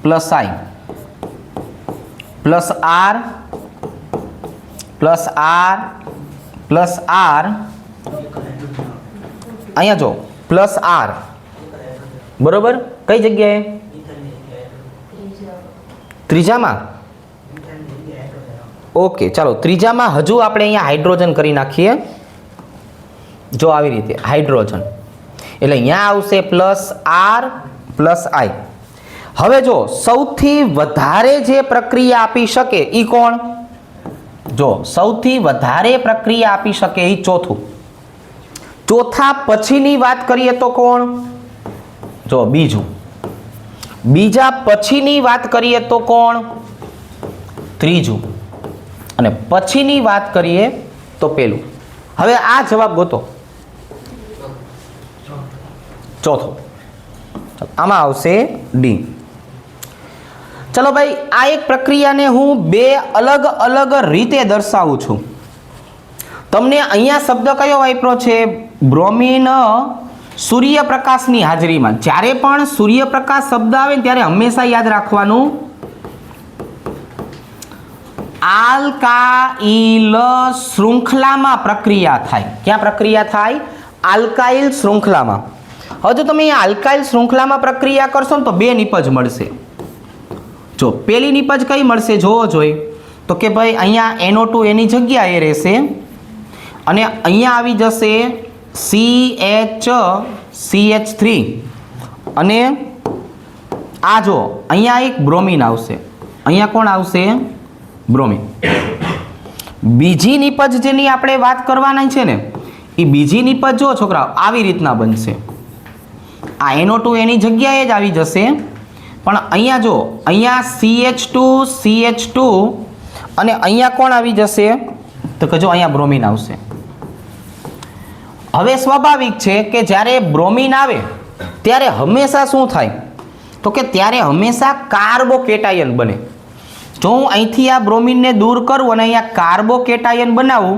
+I +R +R +R, અહીંયા જો +R, બરોબર. કઈ જગ્યાએ? ત્રીજામાં. ઓકે, ચાલો ત્રીજામાં હજુ આપણે અહીંયા હાઇડ્રોજન કરી નાખીએ. જો આવી રીતે હાઇડ્રોજન, એટલે અહીંયા આવશે +R +I. હવે જો સૌથી વધારે જે પ્રક્રિયા આપી શકે એ કોણ? જો સૌથી વધારે પ્રક્રિયા આપી શકે એ ચોથું. ચોથા પછીની વાત કરીએ તો કોણ? જો બીજું. બીજા પછીની વાત કરીએ તો કોણ? ત્રીજું. અને પછીની વાત કરીએ તો પેલું. હવે આ જવાબ ગોતો. ચોથો. આમાં આવશે ડી. ચલો ભાઈ, આ એક પ્રક્રિયાને હું બે અલગ અલગ રીતે દર્શાવું છું. તમને અહીંયા શબ્દ કયો વાપરો છે? બ્રોમિન સૂર્યપ્રકાશની હાજરીમાં. જ્યારે પણ સૂર્યપ્રકાશ શબ્દ આવે ને ત્યારે હંમેશા યાદ રાખવાનું આલ્કાઇલ શૃંખલામાં પ્રક્રિયા થાય. ક્યાં પ્રક્રિયા થાય? આલ્કાઇલ શૃંખલામાં. હવે જો તમે અહીંયા આલ્કાઇલ શૃંખલામાં પ્રક્રિયા કરશો ને તો બે નિપજ મળશે. જો પેલી નિપજ કઈ મળશે જોવો જોઈએ તો કે ભાઈ અહીંયા NO2 એની જગ્યાએ રહેશે અને અહીંયા આવી જશે CH3 અને આ જો અહીંયા એક બ્રોમિન આવશે. અહીંયા કોણ આવશે? બ્રોમિન. બીજી નિપજ જેની આપણે વાત કરવાના છે ને એ બીજી નિપજ જો છોકરાઓ આવી રીતના બનશે. આ NO2 એની જગ્યાએ જ આવી જશે પણ અહીંયા જો અહીંયા CH2 અને અહીંયા કોણ આવી જશે તો કે જો અહીંયા બ્રોમિન આવશે. હવે સ્વાભાવિક છે કે જ્યારે બ્રોમિન આવે ત્યારે હંમેશા શું થાય તો કે ત્યારે હંમેશા કાર્બોકેટાયન બને. જો હું અહીંથી આ બ્રોમિનને દૂર કરું અને અહીંયા કાર્બોકેટાયન બનાવું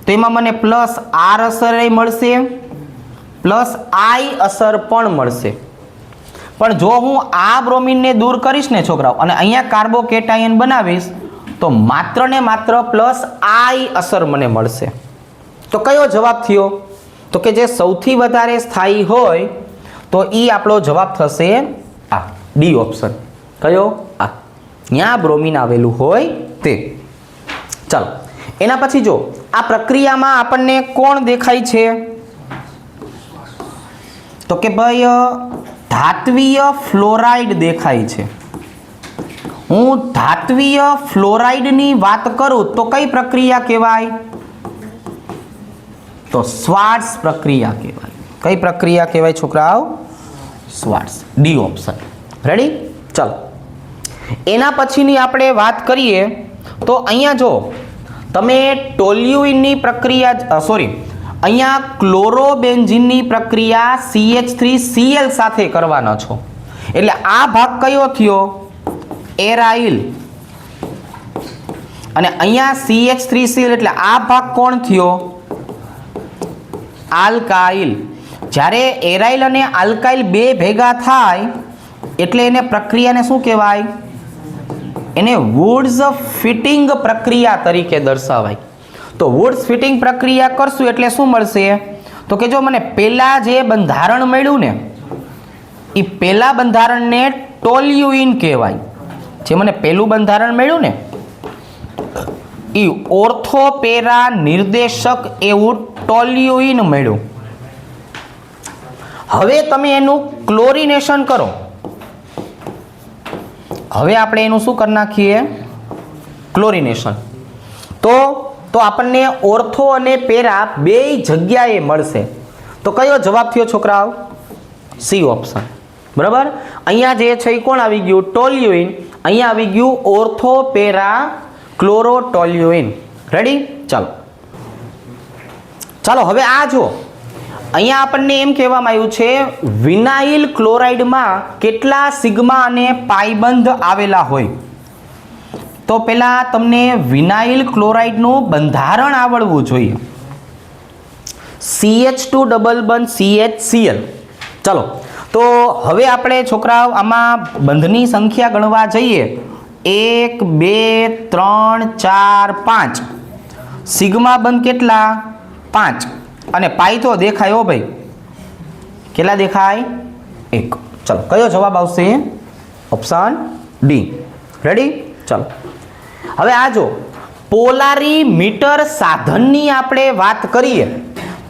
તો એમાં મને પ્લસ આર અસર મળશે પ્લસ આઈ અસર પણ મળશે. પણ જો હું આ બ્રોમિનને દૂર કરીશ ને છોકરાઓ અને અહીંયા કાર્બોકેટાયન બનાવીશ તો માત્ર ને માત્ર પ્લસ આઈ અસર મને મળશે. તો કયો જવાબ થયો? તો કે જે સૌથી વધારે સ્થાયી હોય તો એ આપણો જવાબ થશે આ ડી ઓપ્શન. કયો? આ ત્યાં બ્રોમિન આવેલું હોય તે. ચાલો એના પછી જો આ પ્રક્રિયામાં આપણને કોણ દેખાય છે તો કે ભાઈ ધાત્વીય ફ્લોરાઇડ દેખાય છે. હું ધાત્વીય ફ્લોરાઇડની વાત કરું તો કઈ પ્રક્રિયા કહેવાય? તો શ્વાર્ટ્ઝ પ્રક્રિયા કહેવાય. કઈ પ્રક્રિયા કહેવાય છોકરાઓ? શ્વાર્ટ્ઝ. D option. રેડી? ચાલો એના પછીની આપણે વાત કરીએ તો અહીંયા જો તમે ટોલ્યુઇનની પ્રક્રિયા અહીંયા ક્લોરોબેન્ઝીનની પ્રક્રિયા CH3Cl સાથે કરવાના છો એટલે આ ભાગ કયો થયો? એરાઇલ. અને અહીંયા CH3Cl એટલે આ ભાગ કોણ થયો? આલ્કાઇલ. જ્યારે એરાઇલ અને આલ્કાઇલ બે ભેગા થાય એટલે એને પ્રક્રિયાને શું કહેવાય? એને વુડ્સ ફિટિંગ પ્રક્રિયા તરીકે દર્શાવાય. તો વુડ્સ ફિટિંગ પ્રક્રિયા કરશું એટલે શું મળશે તો કે જો મને પહેલા જે બંધારણ મળ્યું ને એ પહેલા બંધારણને ટોલ્યુઇન કહેવાય. જે મને પહેલું બંધારણ મળ્યું ને એ ઓર્થોપેરા નિર્દેશક એવું ટોલ્યુઇન મળ્યું. હવે તમે એનું ક્લોરિનેશન કરો. હવે આપણે એનું શું કરી નાખીએ? ક્લોરિનેશન. તો આપણને ઓર્થો અને પેરા બે જગ્યાએ મળશે. તો કયો જવાબ થયો છોકરાઓ? C option. બરાબર? અહીંયા જે છે એ કોણ આવી ગયું? ટોલ્યુઇન. અહીંયા આવી ગયું ઓર્થો પેરા ક્લોરોટોલ્યુઇન. રેડી? ચાલો હવે આ જો અહીંયા આપણને એમ કહેવામાં આવ્યું છે વિનાઇલ ક્લોરાઇડમાં કેટલા સિગ્મા અને પાઈ બંધ આવેલા હોય. તો પહેલા તમને વિનાઇલ ક્લોરાઇડનું બંધારણ આવડવું જોઈએ. CH2 ડબલ બંધ CHCl. ચલો તો હવે આપણે છોકરાઓ આમાં બંધની સંખ્યા ગણવા જઈએ 1 2 3 4 5. સિગ્મા બંધ કેટલા? 5. અને પાઈ તો દેખાય હો ભાઈ. કેટલા દેખાય? 1. ચલો કયો જવાબ આવશે? Option D. રેડી? ચલો હવે આ જો પોલારીમીટર સાધનની આપણે વાત કરીએ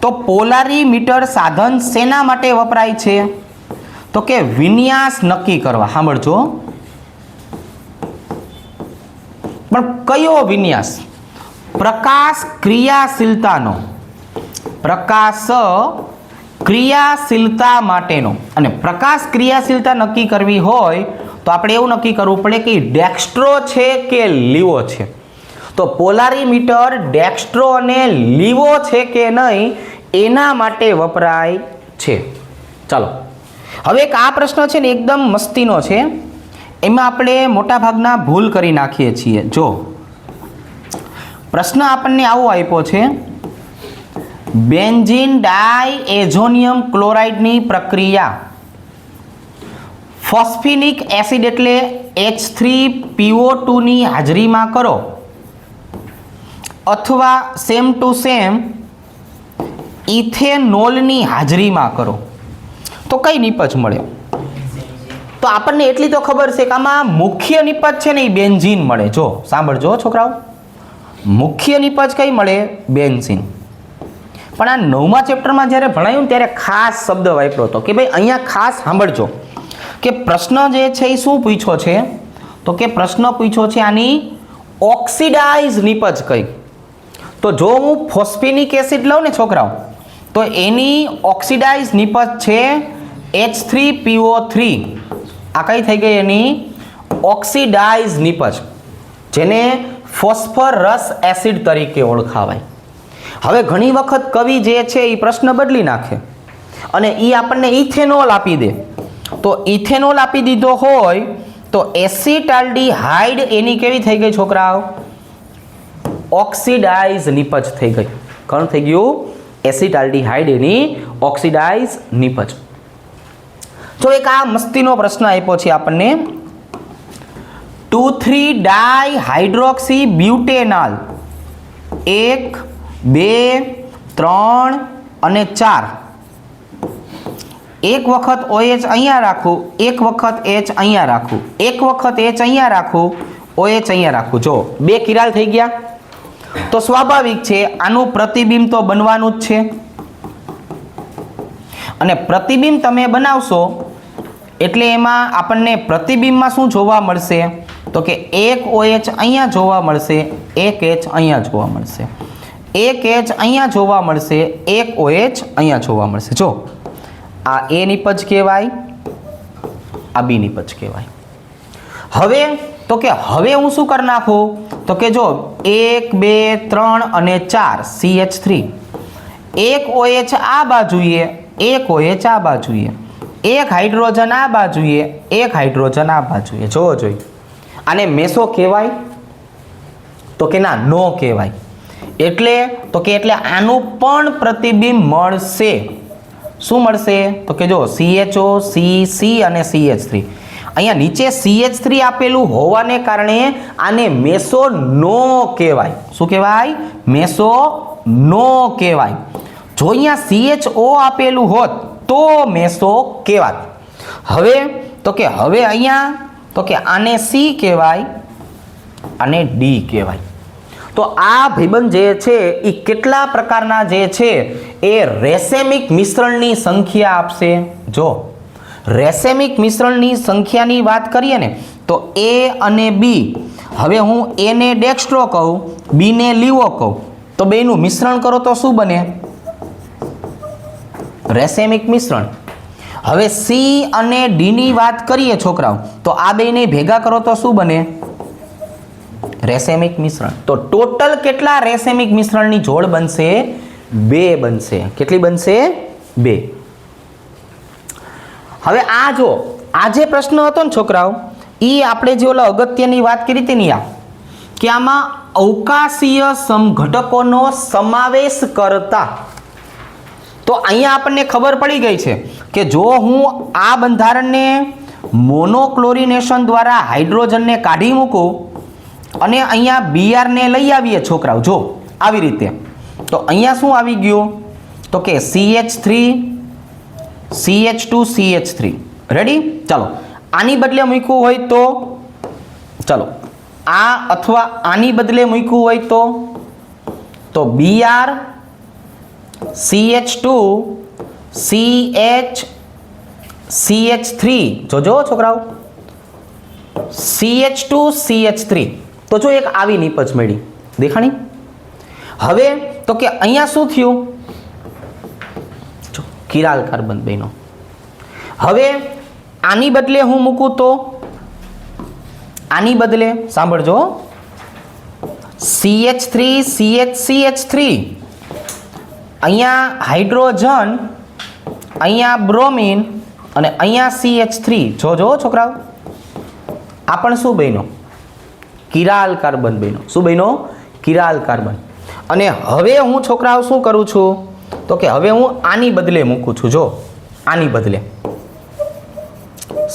તો પોલારીમીટર સાધન શેના માટે વપરાય છે તો કે વિન્યાસ નક્કી કરવા. સાંભળજો પણ કયો વિન્યાસ? પ્રકાશ ક્રિયાશીલતાનો. પ્રકાશ ક્રિયાશીલતા માટેનો. અને પ્રકાશ ક્રિયાશીલતા નક્કી કરવી હોય તો આપણે એવું નક્કી કરવું પડે કે ડેક્સ્ટ્રો છે કે લીવો છે. તો પોલારીમીટર ડેક્સ્ટ્રો અને લીવો છે કે નહીં એના માટે વપરાય છે. ચાલો હવે એક આ પ્રશ્ન છે ને એકદમ મસ્તીનો છે, એમાં આપણે મોટાભાગના ભૂલ કરી નાખીએ છીએ. જો પ્રશ્ન આપણને આવો આપ્યો છે, બેન્ઝીન ડાયએઝોનિયમ ક્લોરાઇડની પ્રક્રિયા ફોસ્ફેનિક એસિડ એટલે H3PO2 ની હાજરીમાં કરો અથવા સેમ ટુ સેમ ઇથેનોલની હાજરીમાં કરો તો કઈ નિપજ મળે? તો આપણને એટલી તો ખબર છે કે આમાં મુખ્ય નિપજ છે ને એ બેન્ઝીન મળે. જો સાંભળજો છોકરાઓ, મુખ્ય નિપજ કઈ મળે? બેન્ઝીન. પણ આ 9મા ચેપ્ટરમાં જ્યારે ભણાયું ને ત્યારે ખાસ શબ્દ વાપર્યો હતો કે ભાઈ અહીંયા ખાસ સાંભળજો કે પ્રશ્ન જે છે એ શું પૂછ્યો છે? તો કે પ્રશ્ન પૂછ્યો છે આની ઓક્સિડાઇઝ નિપજ કઈ. તો જો હું ફોસ્ફેનિક એસિડ લઉં ને છોકરાઓ, તો એની ઓક્સિડાઇઝ નિપજ છે H3PO3. આ કઈ થઈ ગઈ? એની ઓક્સિડાઇઝ નિપજ, જેને ફોસ્ફરસ એસિડ તરીકે ઓળખાવાય. હવે ઘણી વખત કવિ જે છે એ પ્રશ્ન બદલી નાખે અને એ આપણને ઇથેનોલ આપી દે. તો ઇથેનોલ આપી દીધો હોય તો એસિટાલ્ડીહાઇડ એની કેવી થઈ ગઈ છોકરાઓ? ઓક્સિડાઇઝ નિપજ થઈ ગઈ. કોણ થઈ ગયું? એસિટાલ્ડીહાઇડ એની ઓક્સિડાઇઝ નિપજ. જો એક આ મસ્તીનો પ્રશ્ન આપ્યો છે આપણને, 2,3 ડાયહાઇડ્રોક્સી બ્યુટેનાલ 1, 2, 3 અને 4. એક વખત OH અહીંયા રાખું, એક વખત H અહીંયા રાખું, એક વખત H અહીંયા રાખું, OH અહીંયા રાખું. જો 2 કિરાલ થઈ ગયા. તો સ્વાભાવિક છે આનું પ્રતિબિંબ તો બનવાનું જ છે. અને પ્રતિબિંબ તમે બનાવશો એટલે એમાં આપણને પ્રતિબિંબમાં શું જોવા મળશે? તો કે એક OH અહીંયા જોવા મળશે, એક H અહીંયા જોવા મળશે, એક H અહીંયા જોવા મળશે, એક OH અહીંયા જોવા મળશે. જો આ A નિપજ કહેવાય, આ B નિપજ કહેવાય. હવે તો કે હવે હું શું કરી નાખું? તો કે જો 1, 2, 3 અને 4 CH3, એક OH આ બાજુએ, એક OH આ બાજુએ, એક હાઇડ્રોજન આ બાજુએ, એક હાઇડ્રોજન આ બાજુએ. જોવો જોઈએ આને મેસો કહેવાય? તો કે ના, નો કહેવાય. એટલે આનું પણ પ્રતિબિંબ મળશે. શું મળશે? તો કે જો CHO, C અને CH3. અહીંયા નીચે CH3 આપેલું હોવાને કારણે આને મેસો નો કહેવાય. શું કહેવાય? મેસો નો કહેવાય. જો અહીંયા CHO આપેલું હોત તો મેસો કહેવાત. હવે તો કે હવે અહીંયા તો કે આને C કહેવાય, આને D કહેવાય. તો આ ભાઈબંધ જે છે એ કેટલા પ્રકારના જે છે એ રેસેમિક મિશ્રણની સંખ્યા આપશે? જો રેસેમિક મિશ્રણની સંખ્યાની વાત કરીએ ને તો A અને B. હવે હું A ને ડેક્સ્ટ્રો કહું, B ને લીવો કહું, તો બેનું મિશ્રણ કરો તો શું બને? રેસેમિક મિશ્રણ. હવે C અને D ની વાત કરીએ છોકરાઓ, તો આ બેને ભેગા કરો તો શું બને? રેસેમિક મિશ્રણ. તો ટોટલ કેટલા રેસેમિક મિશ્રણની જોડ બનશે? 2 બનશે. કેટલી બનશે? 2. હવે આ જો આ જે પ્રશ્ન હતો ને છોકરાઓ, એ આપણે જે ઓલા અગત્યની વાત કરી હતી ને, કે આમાં અવકાશીય સમઘટકોનો સમાવેશ કરતા, તો અહીંયા આપણને ખબર પડી ગઈ છે કે જો હું આ બંધારણને મોનોક્લોરિનેશન દ્વારા હાઇડ્રોજનને કાઢી મૂકું અને અહીંયા Br ને લઈ આવીએ છોકરાઓ, જો આવી રીતે, તો અહીંયા શું આવી ગયું? તો કે CH3 CH2 CH3. રેડી? ચાલો આની બદલે મૂક્યું હોય તો, ચાલો આ અથવા આની બદલે મૂક્યું હોય તો Br CH2 CH CH3. જોજો છોકરાઓ, CH2 CH3. તો જો એક આવી નિપજ મળી, દેખાણી? હવે તો કે અહીંયા શું થયું? જો કિરાલ કાર્બન બન્યો. હવે આની બદલે હું મૂકું તો, આની બદલે સાંભળજો, CH3 CH3 અહીંયા હાઇડ્રોજન, અહીંયા બ્રોમિન અને અહીંયા CH3. જો છોકરાઓ, આ પણ શું બન્યો? કિરાલ કાર્બન બન્યો. શું બન્યો? Chiral carbon. અને હવે હું છોકરાઓ શું કરું છું તો કે હવે હું આની બદલે મૂકું છું. જો આની બદલે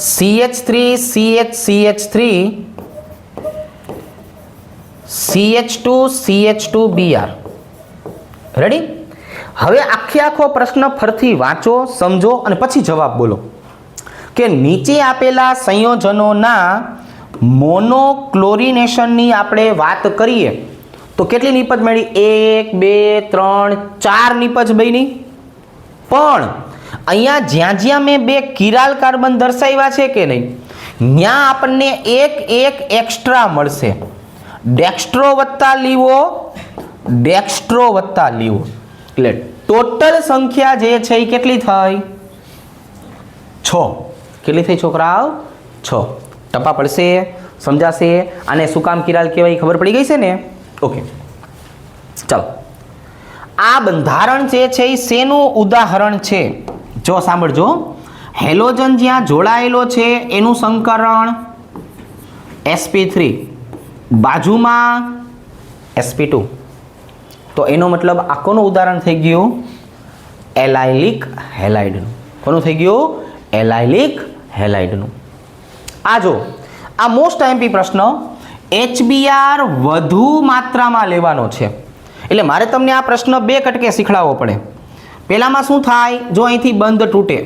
CH3 CH3 CH2 CH2Br. Ready? હવે આખો પ્રશ્ન ફરીથી વાંચો, સમજો અને પછી જવાબ બોલો કે નીચે આપેલા સંયોજનોના મોનોક્લોરિનેશનની આપણે વાત કરીએ તો કેટલી નિપજ મળી? 1 2 3 4 નિપજ બની. પણ અહીંયા જ્યાં મેં 2 કિરાલ કાર્બન દર્શાવ્યા છે કે નહીં, ત્યાં આપણને એક એક્સ્ટ્રા મળશે. ડેક્સ્ટ્રો વત્તા લીવો, ડેક્સ્ટ્રો વત્તા લીવો, એટલે ટોટલ સંખ્યા જે છે એ કેટલી થઈ? 6. કેટલી થઈ છોકરાઓ? 6. ટપા પડશે, સમજાશે. આને શું કામ કિરાલ કહેવાય ખબર પડી ગઈ છે ને? ઓકે, ચાલો. આ બંધારણ જે છે એ શેનું ઉદાહરણ છે? જો સાંભળજો. હેલોજન જ્યાં જોડાયેલો છે એનું સંકરણ sp3, બાજુમાં sp2. તો એનો મતલબ આ કોનું ઉદાહરણ થઈ ગયું? એલાઇલિક હેલાઇડનું. કોનું થઈ ગયું? એલાઇલિક હેલાઇડનું. આ જો, આ મોસ્ટ આઈએમપી પ્રશ્ન HBr વધુ માત્રામાં લેવાનો છે. એટલે મારે તમને આ પ્રશ્ન 2 કટકે શીખડાવવો પડે. પહેલામાં શું થાય? જો અહીંથી બંધ તૂટે,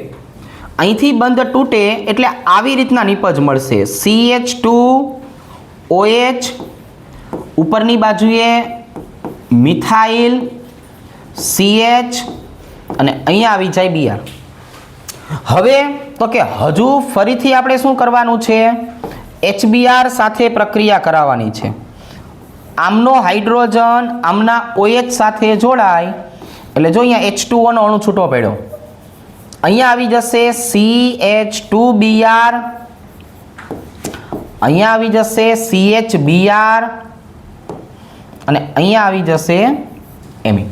અહીંથી બંધ તૂટે એટલે આવી રીતના નિપજ મળશે. CH2OH, ઉપરની બાજુએ મિથાઇલ CH અને અહીંયા આવી જાય Br. હવે તો કે હજુ ફરીથી આપણે શું કરવાનું છે? HBr સાથે પ્રક્રિયા કરાવવાની છે. આમનો હાઇડ્રોજન આમના OH સાથે જોડાય એટલે જો અહીંયા H2O નો અણુ છૂટો પડ્યો, અહીંયા આવી જશે CH2Br, અહીંયા આવી જશે CHBr અને અહીંયા આવી જશે Me.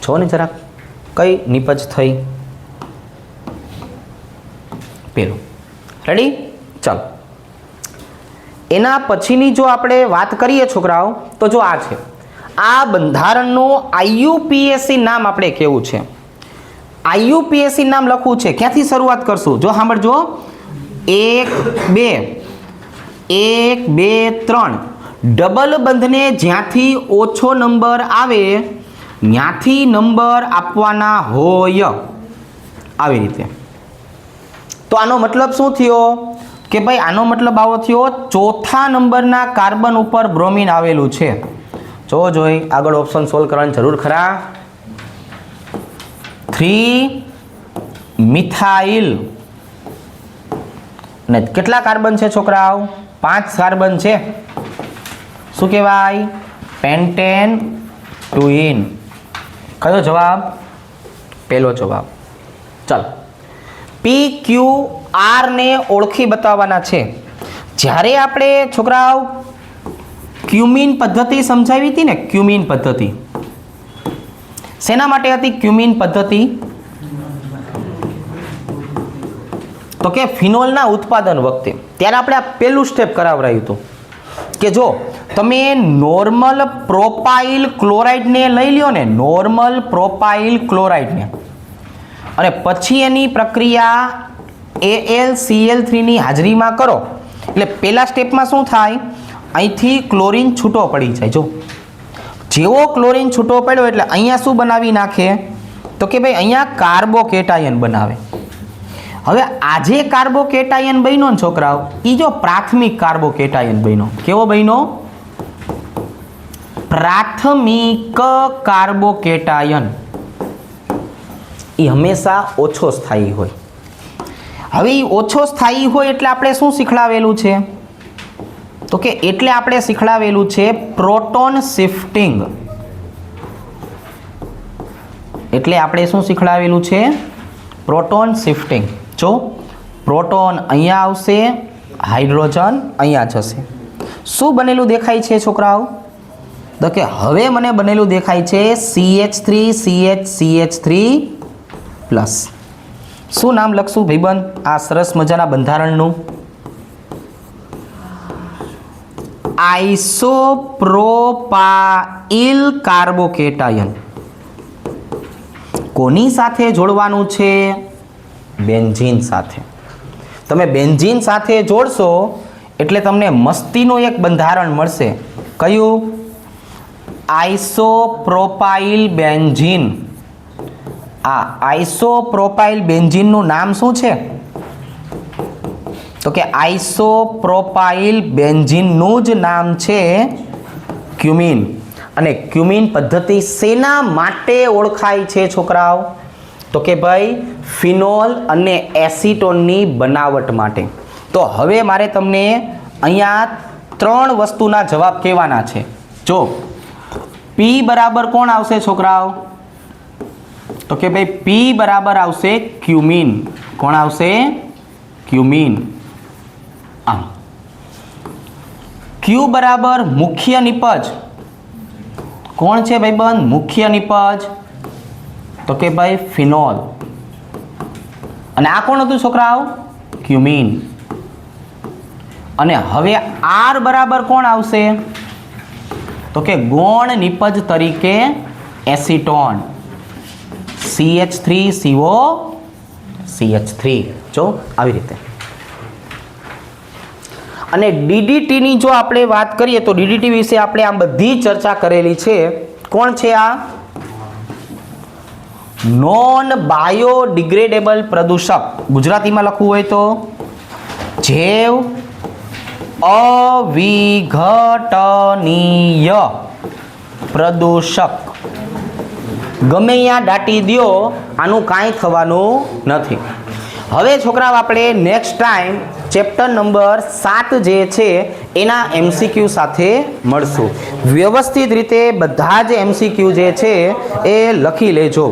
છો ને જરાક કઈ નિપજ થઈ? પેલું. રેડી? ચાલો. એના પછીની જો આપણે વાત કરીએ છોકરાઓ તો જો આ છે, આ બંધારણનું IUPAC નામ આપણે કેવું છે? IUPAC નામ લખવું છે. ક્યાંથી શરૂઆત કરશું? જો સાંભળજો. 1 2 3 ડબલ બંધને જ્યાંથી ઓછો નંબર આવે ત્યાંથી નંબર આપવાના હોય, આવી રીતે. તો આનો મતલબ શું થયો કે ભાઈ આનો મતલબ આવો થયો, ચોથા નંબરના કાર્બન ઉપર બ્રોમિન આવેલું છે. જોઈ આગળ ઓપ્શન સોલ્વ કરવાની જરૂર ખરા. 3 મિથાઇલ અને કેટલા કાર્બન છે છોકરાઓ? 5 કાર્બન છે. શું કહેવાય? પેન્ટેન ટુઇન. કયો જવાબ? પહેલો જવાબ. ચાલો. PQR ને ઓળખી બતાવવાના છે. જ્યારે આપણે છોકરાઓ ક્યુમિન પદ્ધતિ સમજાવી હતી ને, ક્યુમિન પદ્ધતિ શેના માટે હતી? ક્યુમિન પદ્ધતિ તો કે ફિનોલના ઉત્પાદન વખતે. ત્યારે આપણે આ પહેલું સ્ટેપ કરાવરાયું હતું કે જો તમે નોર્મલ પ્રોપાઇલ ક્લોરાઇડને લઈ લ્યો ને, નોર્મલ પ્રોપાઇલ ક્લોરાઇડને, અને પછી એની પ્રક્રિયા AlCl3 ની હાજરીમાં કરો એટલે પહેલા સ્ટેપમાં શું થાય? અહીંથી ક્લોરીન છૂટો પડી જાય. જો જેવો ક્લોરીન છૂટો પડ્યો એટલે અહીંયા શું બનાવી નાખે તો કે ભાઈ અહીંયા કાર્બોકેટાયન બનાવે. હવે આજે કાર્બોકેટાયન બન્યો ને છોકરાઓ, એ જો પ્રાથમિક કાર્બોકેટાયન બન્યો. કેવો બન્યો? પ્રાથમિક કાર્બોકેટાયન. એ હંમેશા ઓછો સ્થાયી હોય. હવે એ ઓછો સ્થાયી હોય એટલે આપણે શું શીખડાવેલું છે તો કે એટલે આપણે શીખડાવેલું છે પ્રોટોન શિફ્ટિંગ. એટલે આપણે શું શીખડાવેલું છે? Proton shifting. જો પ્રોટોન અહીંયા આવશે, હાઇડ્રોજન અહીંયા જશે. શું બનેલું દેખાય છે છોકરાઓ? તો કે હવે મને બનેલું દેખાય છે CH3CH3 પ્લસ. શું નામ લખશું ભાઈબંધ આ સરસ મજાના બંધારણનું? આઇસોપ્રોપાઇલ કાર્બોકેટાયન. કોની સાથે જોડવાનું છે? બેન્ઝીન સાથે. તમે બેન્ઝીન સાથે જોડશો એટલે તમને મસ્તીનું એક બંધારણ મળશે. કયું? આઇસોપ્રોપાઇલ બેન્ઝીન. આ આઇસોપ્રોપાઇલ બેન્ઝીનનું નામ શું છે? તો કે આઇસોપ્રોપાઇલ બેન્ઝીનનું જ નામ છે ક્યુમીન. અને ક્યુમીન પદ્ધતિ શેના માટે ઓળખાય છે છોકરાઓ? તો કે ભાઈ ફિનોલ અને એસિટોનની બનાવટ માટે. તો હવે મારે તમને અહીંયા 3 વસ્તુના જવાબ કહેવાના છે. જો P બરાબર કોણ આવશે છોકરાઓ? તો કે ભાઈ P બરાબર આવશે ક્યુમીન. કોણ આવશે? ક્યુમીન. આમ Q બરાબર મુખ્ય નિપજ. કોણ છે ભાઈબંધ મુખ્ય નિપજ? તો કે ભાઈ ફિનોલ. અને આ કોણ હતું છોકરાઓ? ક્યુમીન. અને હવે R બરાબર કોણ આવશે? તો કે ગૌણ નિપજ તરીકે એસિટોન. CH3CO CH3. જો આવી રીતે. અને DDT ની જો આપણે વાત કરીએ તો DDT વિશે આપણે આ બધી ચર્ચા કરેલી છે. કોણ છે આ? નોન બાયોડિગ્રેડેબલ પ્રદૂષક. ગુજરાતીમાં લખવું હોય તો જૈવ અવિઘટનીય પ્રદૂષક. ગમે ત્યાં દાટી દ્યો આનું કાંઈ થવાનું નથી. હવે છોકરાઓ આપણે નેક્સ્ટ ટાઈમ ચેપ્ટર નંબર 7 જે છે એના MCQ સાથે મળશું. વ્યવસ્થિત રીતે બધા જ MCQ જે છે એ લખી લેજો.